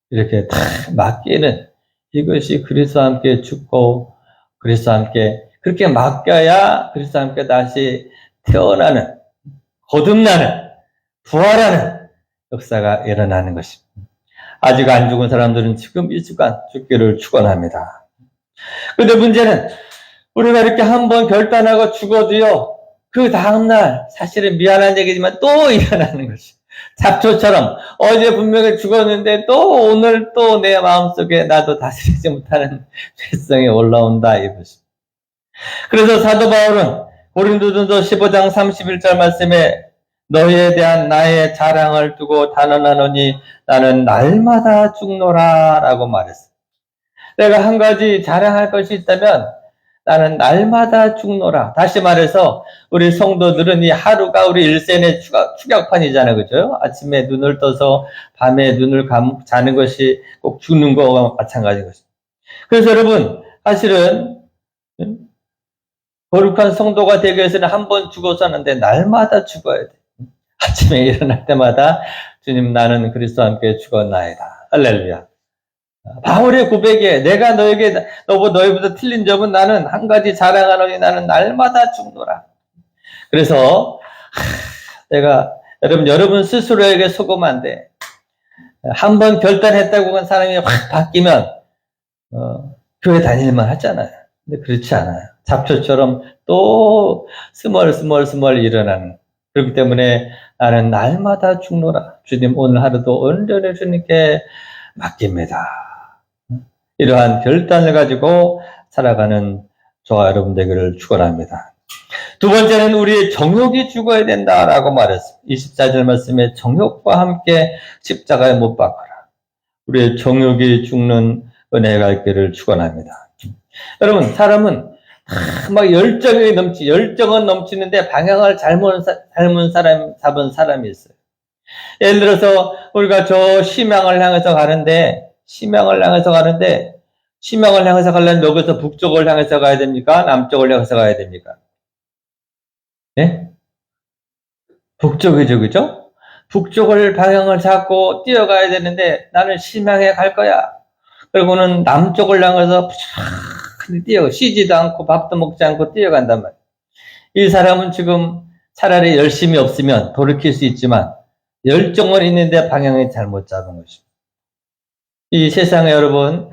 이렇게 다 맡기는 이것이 그리스도와 함께 죽고 그리스도와 함께 그렇게 맡겨야 그리스도와 함께 다시 태어나는, 거듭나는, 부활하는 역사가 일어나는 것입니다. 아직 안 죽은 사람들은 지금 이 순간 죽기를 축원합니다. 그런데 문제는 우리가 이렇게 한번 결단하고 죽어도요, 그 다음날 사실은 미안한 얘기지만 또 일어나는 것이 잡초처럼 어제 분명히 죽었는데 또 오늘 또 내 마음속에 나도 다스리지 못하는 죄성이 올라온다 이것입니다. 그래서 사도 바울은 고린도전서 15장 31절 말씀에 너희에 대한 나의 자랑을 두고 단언하노니 나는 날마다 죽노라 라고 말했어요. 내가 한 가지 자랑할 것이 있다면 나는 날마다 죽노라. 다시 말해서 우리 성도들은 이 하루가 우리 일생의 추격판이잖아요. 그죠? 아침에 눈을 떠서 밤에 눈을 감고 자는 것이 꼭 죽는 거와 마찬가지인 것입니다. 그래서 여러분 사실은 거룩한 성도가 되기 위해서는 한 번 죽어서 하는데 날마다 죽어야 돼. 아침에 일어날 때마다 주님 나는 그리스도와 함께 죽었나이다. 할렐루야. 바울의 고백에 내가 너희보다 틀린 점은 나는 한 가지 자랑하노니 나는 날마다 죽노라. 그래서 내가 여러분 스스로에게 속으면 안 돼. 한 번 결단했다고 한 사람이 확 바뀌면 교회 다닐만 하잖아요. 근데 그렇지 않아요. 잡초처럼 또 스멀스멀 일어나는. 그렇기 때문에 나는 날마다 죽노라. 주님 오늘 하루도 온전히 주님께 맡깁니다. 이러한 결단을 가지고 살아가는 저와 여러분 되기를 축원합니다. 두 번째는 우리의 정욕이 죽어야 된다라고 말했습니다. 24절 말씀에 정욕과 함께 십자가에 못 박아라. 우리의 정욕이 죽는 은혜가 있기를 축원합니다. 여러분 사람은 막 열정은 넘치는데 방향을 잘못 잡은 사람이 있어요. 예를 들어서 우리가 저 심양을 향해서 가려면 여기서 북쪽을 향해서 가야 됩니까? 남쪽을 향해서 가야 됩니까? 네? 북쪽이죠, 그죠? 북쪽을 방향을 잡고 뛰어가야 되는데 나는 심양에 갈 거야. 그리고는 남쪽을 향해서 쉬지도 않고 밥도 먹지 않고 뛰어간단 말이에요. 이 사람은 지금 차라리 열심히 없으면 돌이킬 수 있지만 열정은 있는데 방향이 잘못 잡은 것입니다. 이 세상에 여러분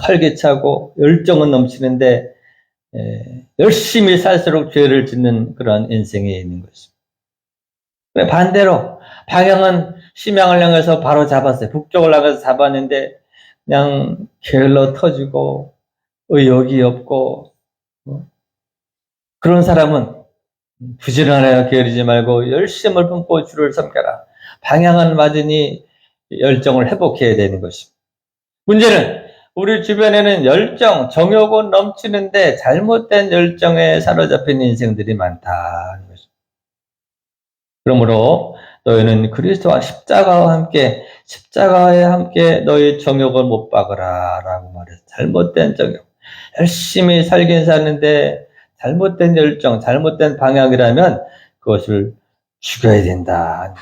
활기차고 열정은 넘치는데 열심히 살수록 죄를 짓는 그런 인생이 있는 것입니다. 반대로 방향은 심양을 향해서 바로 잡았어요. 북쪽을 향해서 잡았는데 그냥 게을러 터지고 의욕이 없고 그런 사람은 부지런하여 게으르지 말고 열심을 품고 주를 섬겨라. 방향은 맞으니 열정을 회복해야 되는 것입니다. 문제는 우리 주변에는 열정, 정욕은 넘치는데 잘못된 열정에 사로잡힌 인생들이 많다는 것입니다. 그러므로 너희는 그리스도와 십자가에 함께 너희 정욕을 못 박으라 라고 말해서 잘못된 정욕, 열심히 살긴 사는데 잘못된 열정, 잘못된 방향이라면 그것을 죽여야 된다.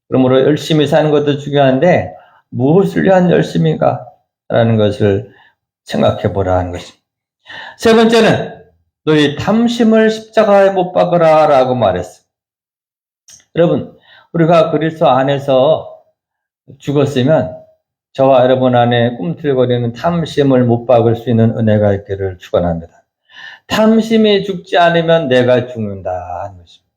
그러므로 열심히 사는 것도 중요한데 무엇을 위한 열심인가? 라는 것을 생각해 보라 하는 것입니다. 세 번째는 너희 탐심을 십자가에 못 박으라 라고 말했어요. 여러분, 우리가 그리스도 안에서 죽었으면 저와 여러분 안에 꿈틀거리는 탐심을 못 박을 수 있는 은혜가 있기를 축원합니다. 탐심이 죽지 않으면 내가 죽는다 하는 것입니다.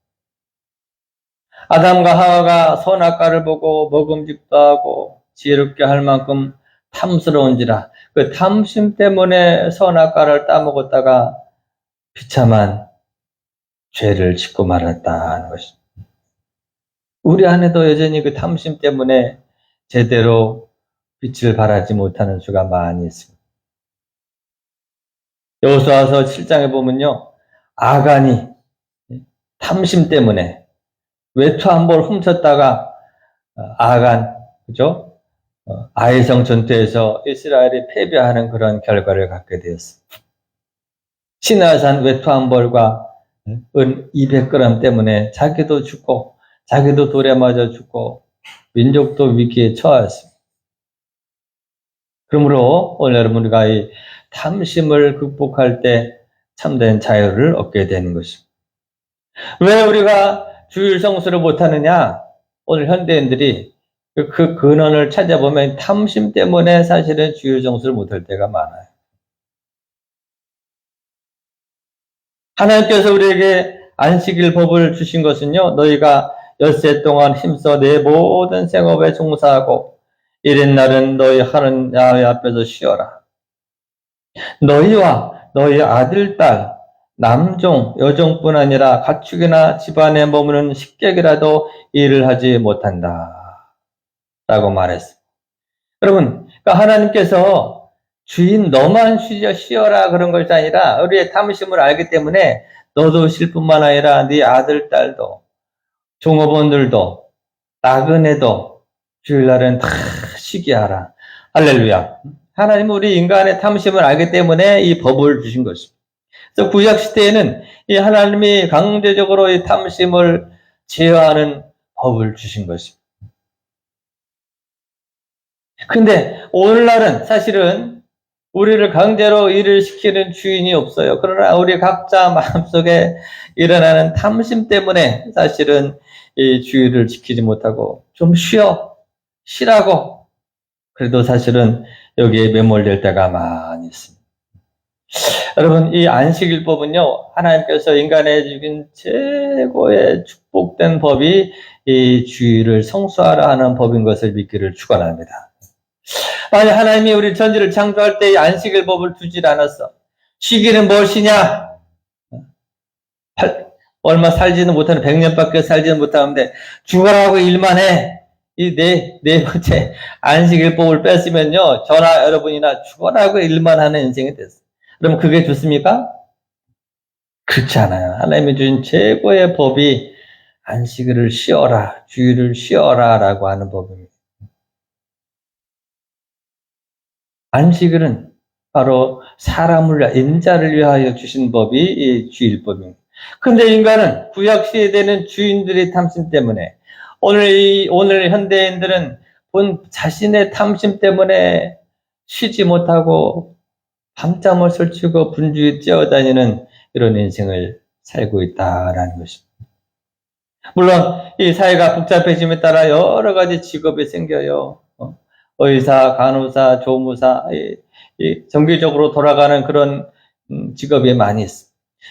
아담과 하와가 선악과를 보고 먹음직도 하고 지혜롭게 할 만큼 탐스러운지라 그 탐심 때문에 선악과를 따먹었다가 비참한 죄를 짓고 말았다는 것입니다. 우리 안에도 여전히 그 탐심 때문에 제대로 빛을 발하지 못하는 수가 많이 있습니다. 여호수아서 7장에 보면요, 아간이 탐심 때문에 외투 한 벌 훔쳤다가 아간, 그죠? 아이성 전투에서 이스라엘이 패배하는 그런 결과를 갖게 되었습니다. 시나산 외투 한 벌과 은 200g 때문에 자기도 죽고 자기도 돌에 맞아 죽고 민족도 위기에 처하였습니다. 그러므로 오늘 여러분 우리가 이 탐심을 극복할 때 참된 자유를 얻게 되는 것입니다. 왜 우리가 주일 성수를 못하느냐? 오늘 현대인들이 그 근원을 찾아보면 탐심 때문에 사실은 주일 성수를 못할 때가 많아요. 하나님께서 우리에게 안식일 법을 주신 것은요, 너희가 엿새 동안 힘써 내 모든 생업에 종사하고 이른 날은 너희 하는 야훼 앞에서 쉬어라. 너희와 너희 아들, 딸, 남종, 여종뿐 아니라 가축이나 집안에 머무는 식객이라도 일을 하지 못한다. 라고 말했습니다. 여러분, 그러니까 하나님께서 주인 너만 쉬어라 그런 것이 아니라 우리의 탐심을 알기 때문에 너도 쉴 뿐만 아니라 네 아들, 딸도 종업원들도 나그네도 주일날은 다 쉬게 하라. 할렐루야. 하나님은 우리 인간의 탐심을 알기 때문에 이 법을 주신 것입니다. 그래서 구약시대에는 이 하나님이 강제적으로 이 탐심을 제어하는 법을 주신 것입니다. 근데 오늘날은 사실은 우리를 강제로 일을 시키는 주인이 없어요. 그러나 우리 각자 마음속에 일어나는 탐심 때문에 사실은 이 주의를 지키지 못하고 좀 쉬라고 그래도 사실은 여기에 매몰될 때가 많이 있습니다. 여러분, 이 안식일법은요, 하나님께서 인간에 주신 최고의 축복된 법이 이 주의를 성수하라 하는 법인 것을 믿기를 축원합니다. 만약 하나님이 우리 천지를 창조할 때 이 안식일법을 두질 않았어. 쉬기는 뭘 쉬냐? 얼마 살지는 못하는 100년밖에 살지는 못하는데 죽어라고 일만 해. 이 네 번째 안식일법을 뺐으면요, 저나 여러분이나 죽어라고 일만 하는 인생이 됐어. 그럼 그게 좋습니까? 그렇지 않아요. 하나님이 주신 최고의 법이 안식일을 쉬어라, 주일을 쉬어라 라고 하는 법입니다. 안식일은 바로 사람을 위하여, 인자를 위하여 주신 법이 이 주일법입니다. 근데 인간은 구약시대에는 주인들의 탐심 때문에 오늘 현대인들은 본 자신의 탐심 때문에 쉬지 못하고 밤잠을 설치고 분주히 뛰어다니는 이런 인생을 살고 있다라는 것입니다. 물론 이 사회가 복잡해짐에 따라 여러 가지 직업이 생겨요. 의사, 간호사, 조무사, 정기적으로 돌아가는 그런 직업이 많이 있어.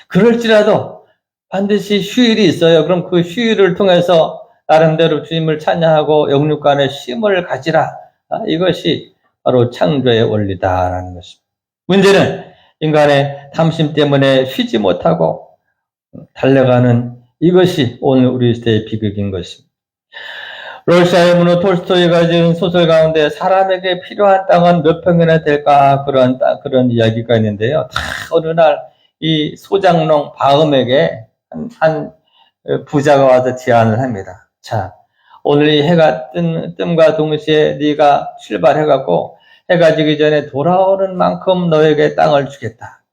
그럴지라도 반드시 휴일이 있어요. 그럼 그 휴일을 통해서 나름대로 주님을 찬양하고 영육간의 쉼을 가지라. 이것이 바로 창조의 원리다라는 것입니다. 문제는 인간의 탐심 때문에 쉬지 못하고 달려가는 이것이 오늘 우리 시대의 비극인 것입니다. 러시아의 문호 톨스토이가 지은 소설 가운데 사람에게 필요한 땅은 몇 평이나 될까 그런 이야기가 있는데요. 어느 날 이 소장농 바음에게 한 부자가 와서 제안을 합니다. 자, 오늘 이 해가 뜸과 동시에 네가 출발해갖고 해가 지기 전에 돌아오는 만큼 너에게 땅을 주겠다.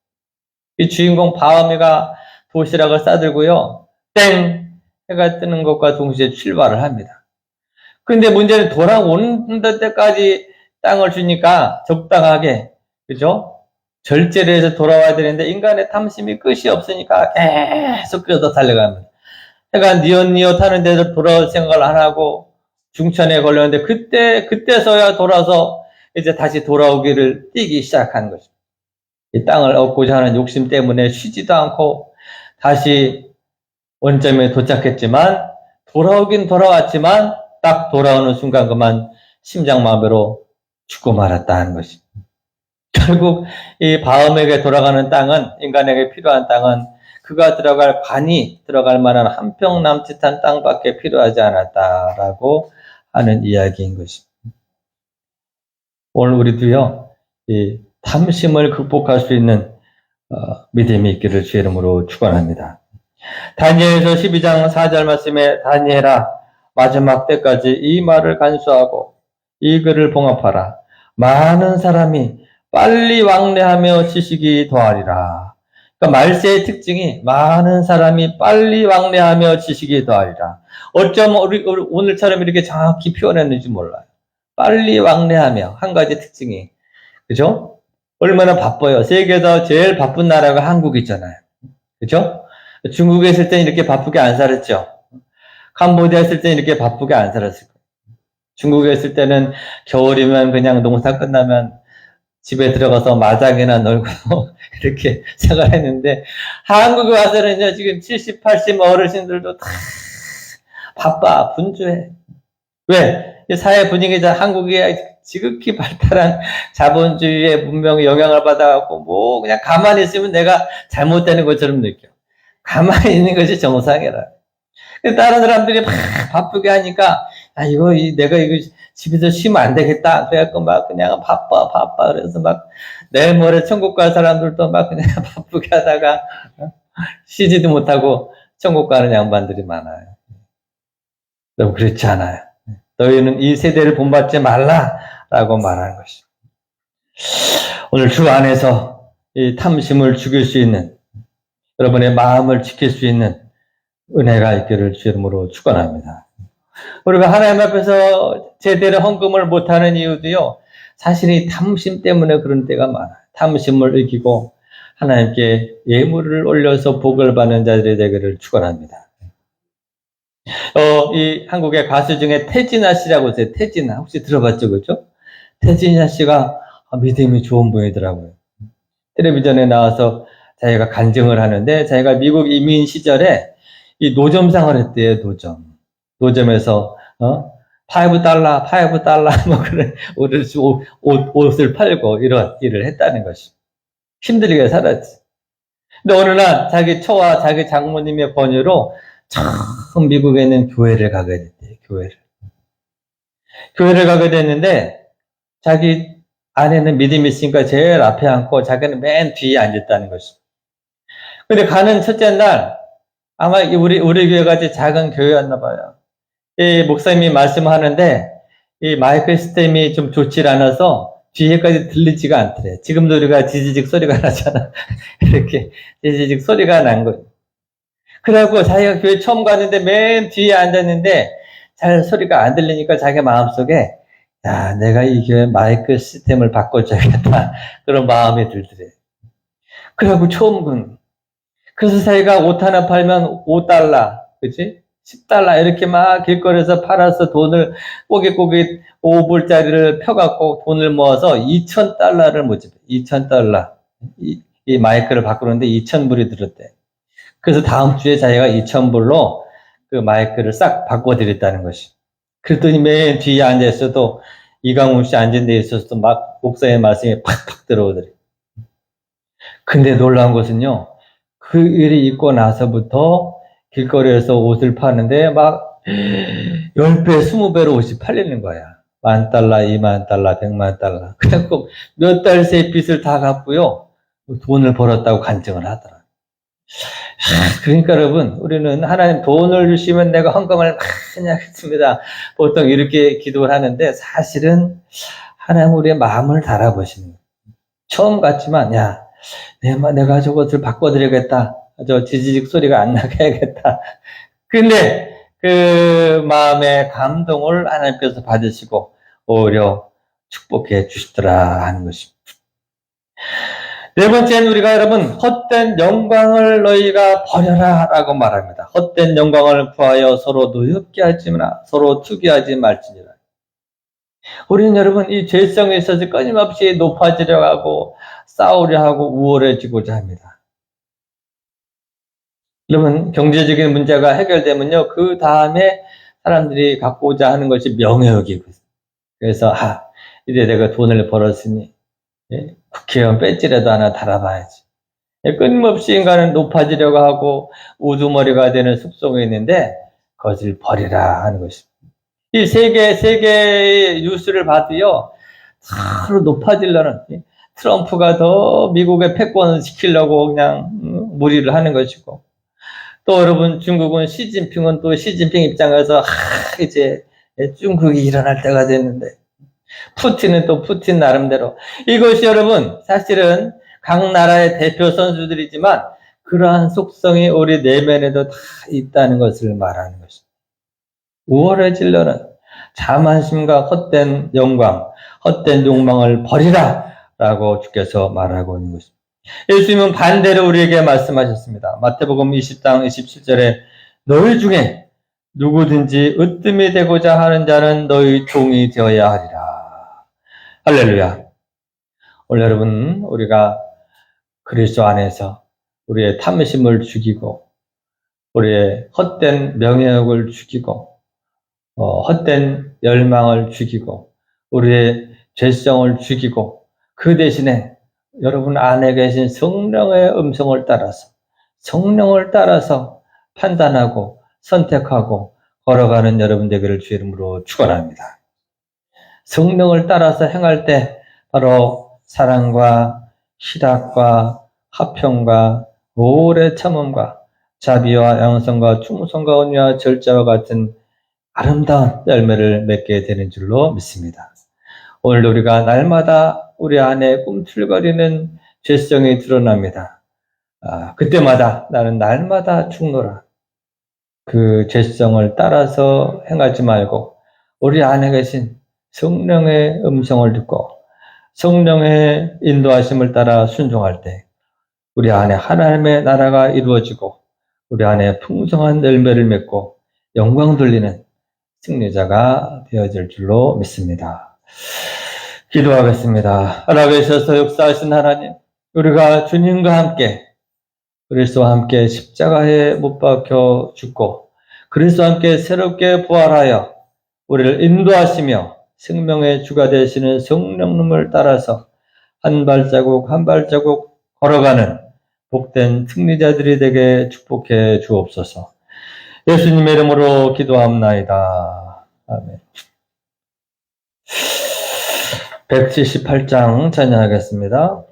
이 주인공 바음이가 도시락을 싸들고요. 땡! 해가 뜨는 것과 동시에 출발을 합니다. 근데 문제는 돌아오는 때까지 땅을 주니까 적당하게, 그죠? 절제를 해서 돌아와야 되는데 인간의 탐심이 끝이 없으니까 계속 끌어서 달려갑니다. 해가 니엇니엇 하는데도 돌아올 생각을 안 하고 중천에 걸렸는데 그때서야 돌아서 이제 다시 돌아오기를 뛰기 시작하는 것입니다. 이 땅을 얻고자 하는 욕심 때문에 쉬지도 않고 다시 원점에 도착했지만 돌아오긴 돌아왔지만 딱 돌아오는 순간 그만 심장마비로 죽고 말았다는 것입니다. 결국 이 바음에게 돌아가는 땅은 인간에게 필요한 땅은 그가 들어갈 관이 들어갈 만한 한 평 남짓한 땅밖에 필요하지 않았다라고 하는 이야기인 것입니다. 오늘 우리도요, 이 탐심을 극복할 수 있는 믿음이 있기를 주의 이름으로 축원합니다. 다니엘서 12장 4절 말씀에 다니엘아 마지막 때까지 이 말을 간수하고 이 글을 봉합하라. 많은 사람이 빨리 왕래하며 지식이 더하리라. 그러니까 말세의 특징이 많은 사람이 빨리 왕래하며 지식이 더하리라. 어쩌면 우리 오늘처럼 이렇게 정확히 표현했는지 몰라요. 빨리 왕래하며 한 가지 특징이, 그죠? 얼마나 바빠요. 세계에서 제일 바쁜 나라가 한국이잖아요. 그죠? 중국에 있을 때는 이렇게 바쁘게 안 살았죠. 캄보디아 있을 때는 이렇게 바쁘게 안 살았을 거예요. 중국에 있을 때는 겨울이면 그냥 농사 끝나면 집에 들어가서 마당이나 놀고 이렇게 생활했는데 한국에 와서는요 지금 70, 80 어르신들도 다 바빠 분주해. 왜? 사회 분위기가 한국이 지극히 발달한 자본주의의 문명의 영향을 받아갖고 뭐 그냥 가만히 있으면 내가 잘못되는 것처럼 느껴. 가만히 있는 것이 정상이라. 다른 사람들이 막 바쁘게 하니까 내가 이거 집에서 쉬면 안 되겠다. 그래갖고 막 그냥 바빠. 그래서 막 내일 모레 천국 갈 사람들도 막 그냥 바쁘게 하다가 쉬지도 못하고 천국 가는 양반들이 많아요. 너무 그렇지 않아요. 너희는 이 세대를 본받지 말라라고 말하는 것입니다. 오늘 주 안에서 이 탐심을 죽일 수 있는 여러분의 마음을 지킬 수 있는 은혜가 있기를 주 이름으로 축원합니다. 우리가 하나님 앞에서 제대로 헌금을 못하는 이유도요, 사실 이 탐심 때문에 그런 때가 많아요. 탐심을 이기고 하나님께 예물을 올려서 복을 받는 자들이 되기를 축원합니다. 이 한국의 가수 중에 태진아 씨라고 있어요. 태진아 혹시 들어봤죠, 그죠? 태진아 씨가 믿음이 좋은 분이더라고요. 텔레비전에 나와서 자기가 간증을 하는데 자기가 미국 이민 시절에 이 노점상을 했대요. 노점에서 $5 뭐 그런 옷을 팔고 이런 일을 했다는 것이 힘들게 살았지. 근데 어느 날 자기 처와 자기 장모님의 권유로 처음 미국에 있는 교회를 가게 됐대요. 교회를 가게 됐는데 자기 아내는 믿음이 있으니까 제일 앞에 앉고 자기는 맨 뒤에 앉았다는 것이. 근데 가는 첫째 날 아마 우리 교회가 아주 작은 교회였나 봐요. 이 목사님이 말씀하는데 이 마이크 시스템이 좀 좋지 않아서 뒤에까지 들리지가 않더래. 지금도 우리가 지지직 소리가 나잖아. 이렇게 지지직 소리가 난 거예요. 그래갖고 자기가 교회 처음 갔는데 맨 뒤에 앉았는데 잘 소리가 안 들리니까 자기 마음속에 야, 내가 이 교회 마이크 시스템을 바꿔줘야겠다. 그런 마음이 들더래. 그래갖고 처음 그래서 자기가 옷 하나 팔면 $5, 그치? $10 이렇게 막 길거리에서 팔아서 돈을 꼬깃꼬깃 5불짜리를 펴갖고 돈을 모아서 $2,000를 모집해. $2,000. 이 마이크를 바꾸는데 2,000불이 들었대. 그래서 다음 주에 자기가 2,000불로 그 마이크를 싹 바꿔드렸다는 것이. 그랬더니 맨 뒤에 앉아있어도 이강훈 씨 앉은 데 있어서도 막 목사의 말씀이 팍팍 들어오더래. 근데 놀라운 것은요, 그 일이 있고 나서부터 길거리에서 옷을 파는데 막 10배, 20배로 옷이 팔리는 거야. 10,000달러, 20,000달러, 100,000달러. 그래갖고 몇 달 새 빚을 다 갚고요, 돈을 벌었다고 간증을 하더라. 그러니까 여러분, 우리는 하나님 돈을 주시면 내가 헌금을 많이 하겠습니다. 보통 이렇게 기도를 하는데 사실은 하나님 우리의 마음을 달아보시는 거예요. 처음 같지만 야, 내가 저것을 바꿔드리겠다. 저 지지직 소리가 안 나게 해야겠다. 근데 그 마음의 감동을 하나님께서 받으시고 오히려 축복해 주시더라 하는 것입니다. 네 번째는 우리가 여러분 헛된 영광을 너희가 버려라 라고 말합니다. 헛된 영광을 구하여 서로 노엽게 하지 마라. 서로 투기하지 말지니라. 우리는 여러분 이 죄성에 있어서 끊임없이 높아지려 하고 싸우려 하고 우월해지고자 합니다. 여러분 경제적인 문제가 해결되면요, 그 다음에 사람들이 갖고자 하는 것이 명예욕이거든요. 그래서 이제 내가 돈을 벌었으니 국회의원 배지라도 하나 달아봐야지. 끊임없이 인간은 높아지려고 하고 우두머리가 되는 속성이 있는데 그것을 버리라 하는 것입니다. 이 세계의 뉴스를 봐도요, 서로 높아지려는, 트럼프가 더 미국의 패권을 지키려고 그냥 무리를 하는 것이고, 또 여러분 중국은 시진핑은 또 시진핑 입장에서 이제 중국이 일어날 때가 됐는데, 푸틴은 또 푸틴 나름대로. 이것이 여러분 사실은 각 나라의 대표 선수들이지만 그러한 속성이 우리 내면에도 다 있다는 것을 말하는 것입니다. 우월해지려는 자만심과 헛된 영광, 헛된 욕망을 버리라 라고 주께서 말하고 있는 것입니다. 예수님은 반대로 우리에게 말씀하셨습니다. 마태복음 20장 27절에 너희 중에 누구든지 으뜸이 되고자 하는 자는 너희 종이 되어야 하리라. 할렐루야. 오늘 여러분 우리가 그리스도 안에서 우리의 탐심을 죽이고 우리의 헛된 명예욕을 죽이고 헛된 열망을 죽이고 우리의 죄성을 죽이고 그 대신에 여러분 안에 계신 성령의 음성을 따라서 판단하고 선택하고 걸어가는 여러분 되기를 주 이름으로 축원합니다. 성령을 따라서 행할 때 바로 사랑과 희락과 화평과 오래 참음과 자비와 양성과 충성과 온유와 절제와 같은 아름다운 열매를 맺게 되는 줄로 믿습니다. 오늘 우리가 날마다 우리 안에 꿈틀거리는 죄성이 드러납니다. 그때마다 나는 날마다 죽노라. 그 죄성을 따라서 행하지 말고 우리 안에 계신 성령의 음성을 듣고 성령의 인도하심을 따라 순종할 때 우리 안에 하나님의 나라가 이루어지고 우리 안에 풍성한 열매를 맺고 영광 돌리는 승리자가 되어질 줄로 믿습니다. 기도하겠습니다. 살아계셔서 역사하신 하나님, 우리가 주님과 함께 그리스도와 함께 십자가에 못 박혀 죽고 그리스도와 함께 새롭게 부활하여 우리를 인도하시며 생명의 주가 되시는 성령님을 따라서 한 발자국 한 발자국 걸어가는 복된 승리자들이 되게 축복해 주옵소서. 예수님의 이름으로 기도합나이다. 아멘. 178장 찬양하겠습니다.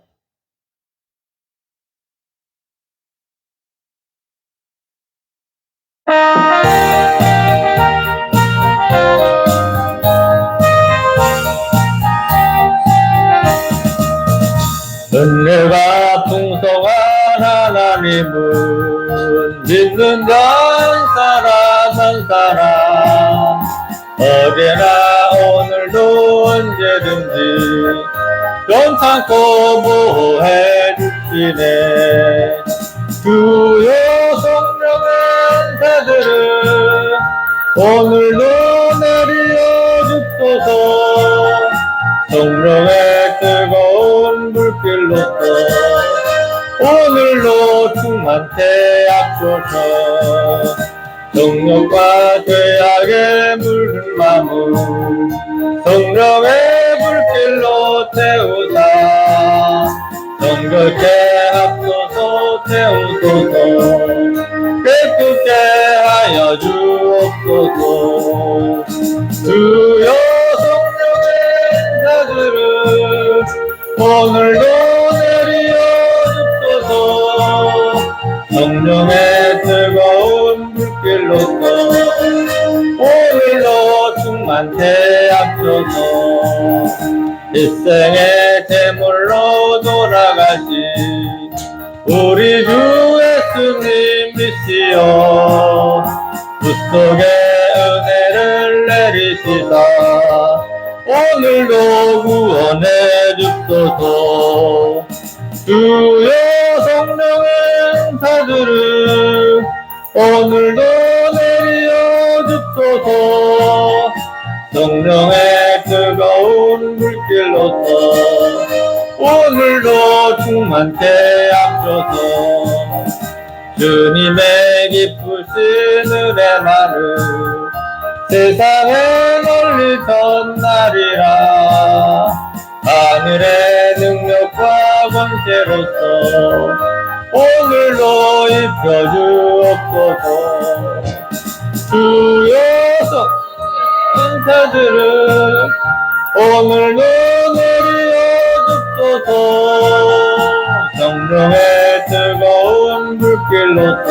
은혜가 풍성한 하나님은 믿는 한 사람 어제나 오늘도 언제든지 변찮고 보호해 주시네. 주여 성령의 은사들을 오늘도 내려 줍소서. 성령의 뜨거운 불길로서 오늘도 충만케 하소서. 정욕과 죄악에 물든 마음을 성령의 불길로 태우사 정결케 하소서. 태우소서. 깨끗게 하여 주옵소서. 주여 성령의 인사들을 오늘도 내리어 줍소서. 성령의 뜨거운 불길로서 오늘도 충만케 하소서. 일생의 제물로 돌아가신 우리 주 예수님 믿시오. 붓속에 은혜를 내리시사 오늘도 구원해 줍소서. 주여 성령의 은사들을 오늘도 내리어 줍소서. 성령의 뜨거운 불길로서 오늘도 충만케 하소서. 주님의 기쁘신 은혜만을 세상에 널리 전하리라. 하늘의 능력과 권세로서 오늘도 입혀주옵소서. 주여 인사들은 오늘도 내리어 줍소서. 성령의 뜨거운 불길로서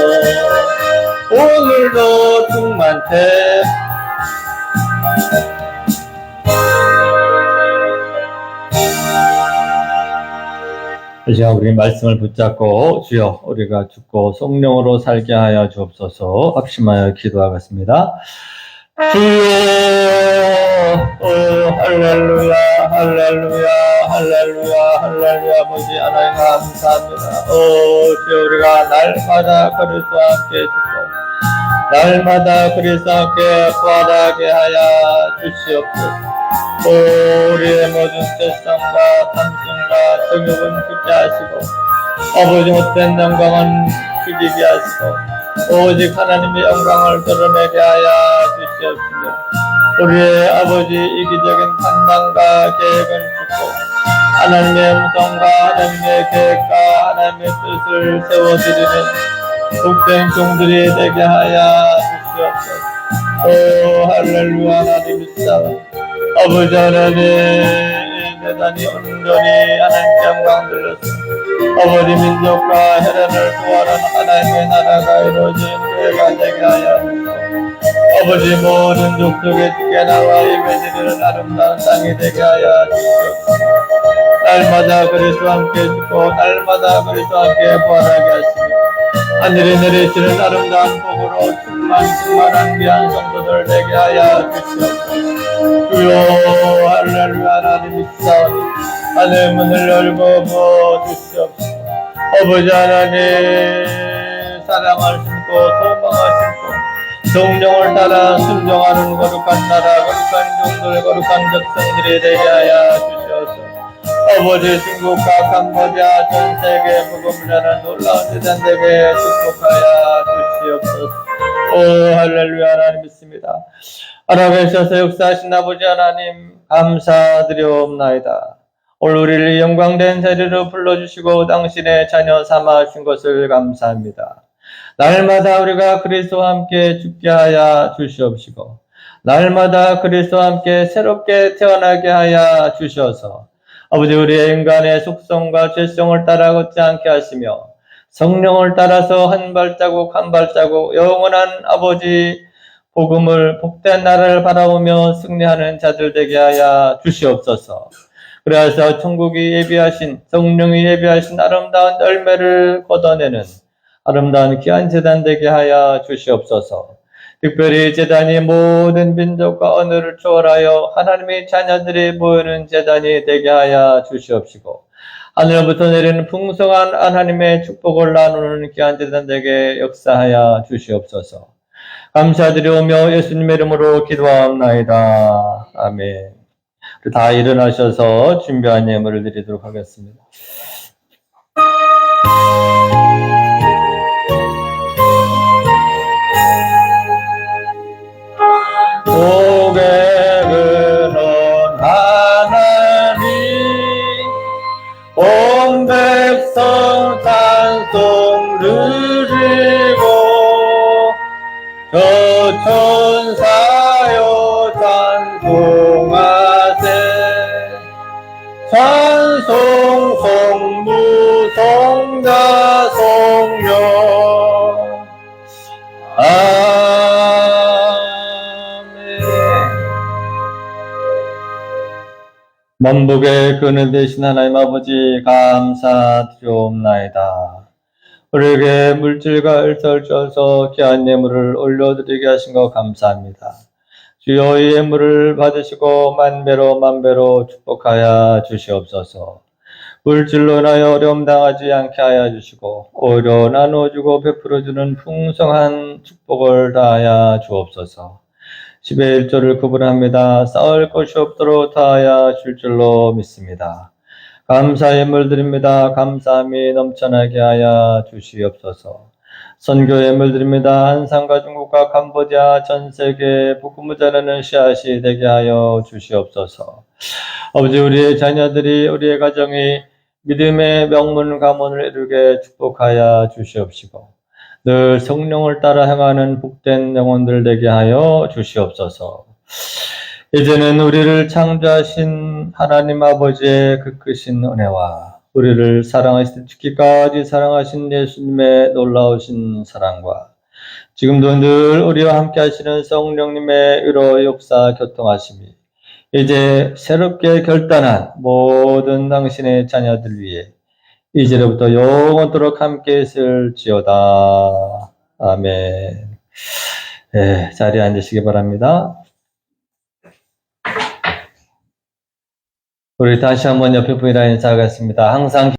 오늘도 충만케 이제 우리 말씀을 붙잡고 주여 우리가 죽고 성령으로 살게 하여 주옵소서. 합심하여 기도하겠습니다. 주여 할렐루야 할렐루야 할렐루야 할렐루야. 아버지 하나님 감사합니다. 주여 우리가 날마다 그리스도와 함께 죽고 날마다 그리스도와 함께 부활하게 하여 주시옵소서. 우리의 모든 죄성과 탐심과 정욕은 죽게 하시고 아버지 못된 영광은 죽이게 하시고 오직 하나님의 영광을 드러내게 하여 주시옵시며 우리의 아버지 이기적인 판단과 계획은 죽고 하나님의 무성과 하나님의 계획과 하나님의 뜻을 세워드리는 복된 종들이 되게 하여 주시옵소서. 할렐루야. 하나님 있사오니 아버지 하나님 대단히 온전히 하나님께 영광 들렸습니다. 아버지 민족과 혈연을 소환하는 하나님의 나라가 이루어진 교회가 되게 하여 주시고 아버지 모든 족속에 주께 나와 예배드리는 아름다운 땅이 되게 하여 주시옵소서. 날마다 그리스도와 함께 죽고 날마다 그리스도와 함께 부활하게 하시며 하늘에 내리시는 아름다운 복으로 충만한 귀한 성도들 되게 하여 주시옵소서. 주여 할렐루야. 하나님 있사오니 하늘 문을 열고 부어주시옵소서. 아버지 하나님 사랑을 심고 소망을 심고 성령을 따라 순종하는 거룩한 나라 거룩한 종들 거룩한 백성들이 되게 하여 주시옵소서. 아버지 중국과 캄보디아 전 세계 복음을 전하는 놀라운 세상 되게 축복하여 주시옵소서. 할렐루야. 하나님 믿습니다. 알아계셔서 역사하신 아버지 하나님 감사드리옵나이다. 오늘 우리를 영광된 자리로 불러주시고 당신의 자녀 삼아 주신 것을 감사합니다. 날마다 우리가 그리스도와 함께 죽게 하여 주시옵시고 날마다 그리스도와 함께 새롭게 태어나게 하여 주셔서 아버지 우리의 인간의 속성과 죄성을 따라 걷지 않게 하시며 성령을 따라서 한 발자국 한 발자국 영원한 아버지 복음을 복된 나라를 바라보며 승리하는 자들 되게 하여 주시옵소서. 그래서 천국이 예비하신 성령이 예비하신 아름다운 열매를 걷어내는 아름다운 귀한 제단 되게 하여 주시옵소서. 특별히 제단이 모든 민족과 언어를 초월하여 하나님의 자녀들이 모이는 제단이 되게 하여 주시옵시고 하늘로부터 내리는 풍성한 하나님의 축복을 나누는 귀한 제단 되게 역사하여 주시옵소서. 감사드리오며 예수님의 이름으로 기도하옵나이다. 아멘. 다 일어나셔서 준비한 예물을 드리도록 하겠습니다. 고백은 하나님 온 백성 찬송 드리고 저 천사여 찬송하세 찬송 성부 성자 성령 아멘. 만복의 근원 되신 하나님 아버지 감사드리옵나이다. 우리에게 물질과 일터를 주어서 귀한 예물을 올려드리게 하신 것 감사합니다. 주여 이 예물을 받으시고 만배로 축복하여 주시옵소서. 물질로 인하여 어려움 당하지 않게 하여 주시고 오히려 나눠주고 베풀어주는 풍성한 축복을 다하여 주옵소서. 10의 1조를 구분합니다. 쌓을 것이 없도록 다하여 줄 줄로 믿습니다. 감사 예물 드립니다. 감사함이 넘쳐나게 하여 주시옵소서. 선교 예물 드립니다. 한상과 중국과 캄보디아 전 세계 복음을 전하는 씨앗이 되게 하여 주시옵소서. 아버지 우리의 자녀들이 우리의 가정이 믿음의 명문 가문을 이루게 축복하여 주시옵시고 늘 성령을 따라 행하는 복된 영혼들 되게 하여 주시옵소서. 이제는 우리를 창조하신 하나님 아버지의 그 크신 은혜와 우리를 사랑하시듯 죽기까지 사랑하신 예수님의 놀라우신 사랑과 지금도 늘 우리와 함께 하시는 성령님의 위로 역사 교통하심이 이제 새롭게 결단한 모든 당신의 자녀들 위해 이제로부터 영원토록 함께 있을지어다. 아멘. 네, 자리에 앉으시기 바랍니다. 우리 다시 한번 옆에 분이랑 인사하겠습니다. 항상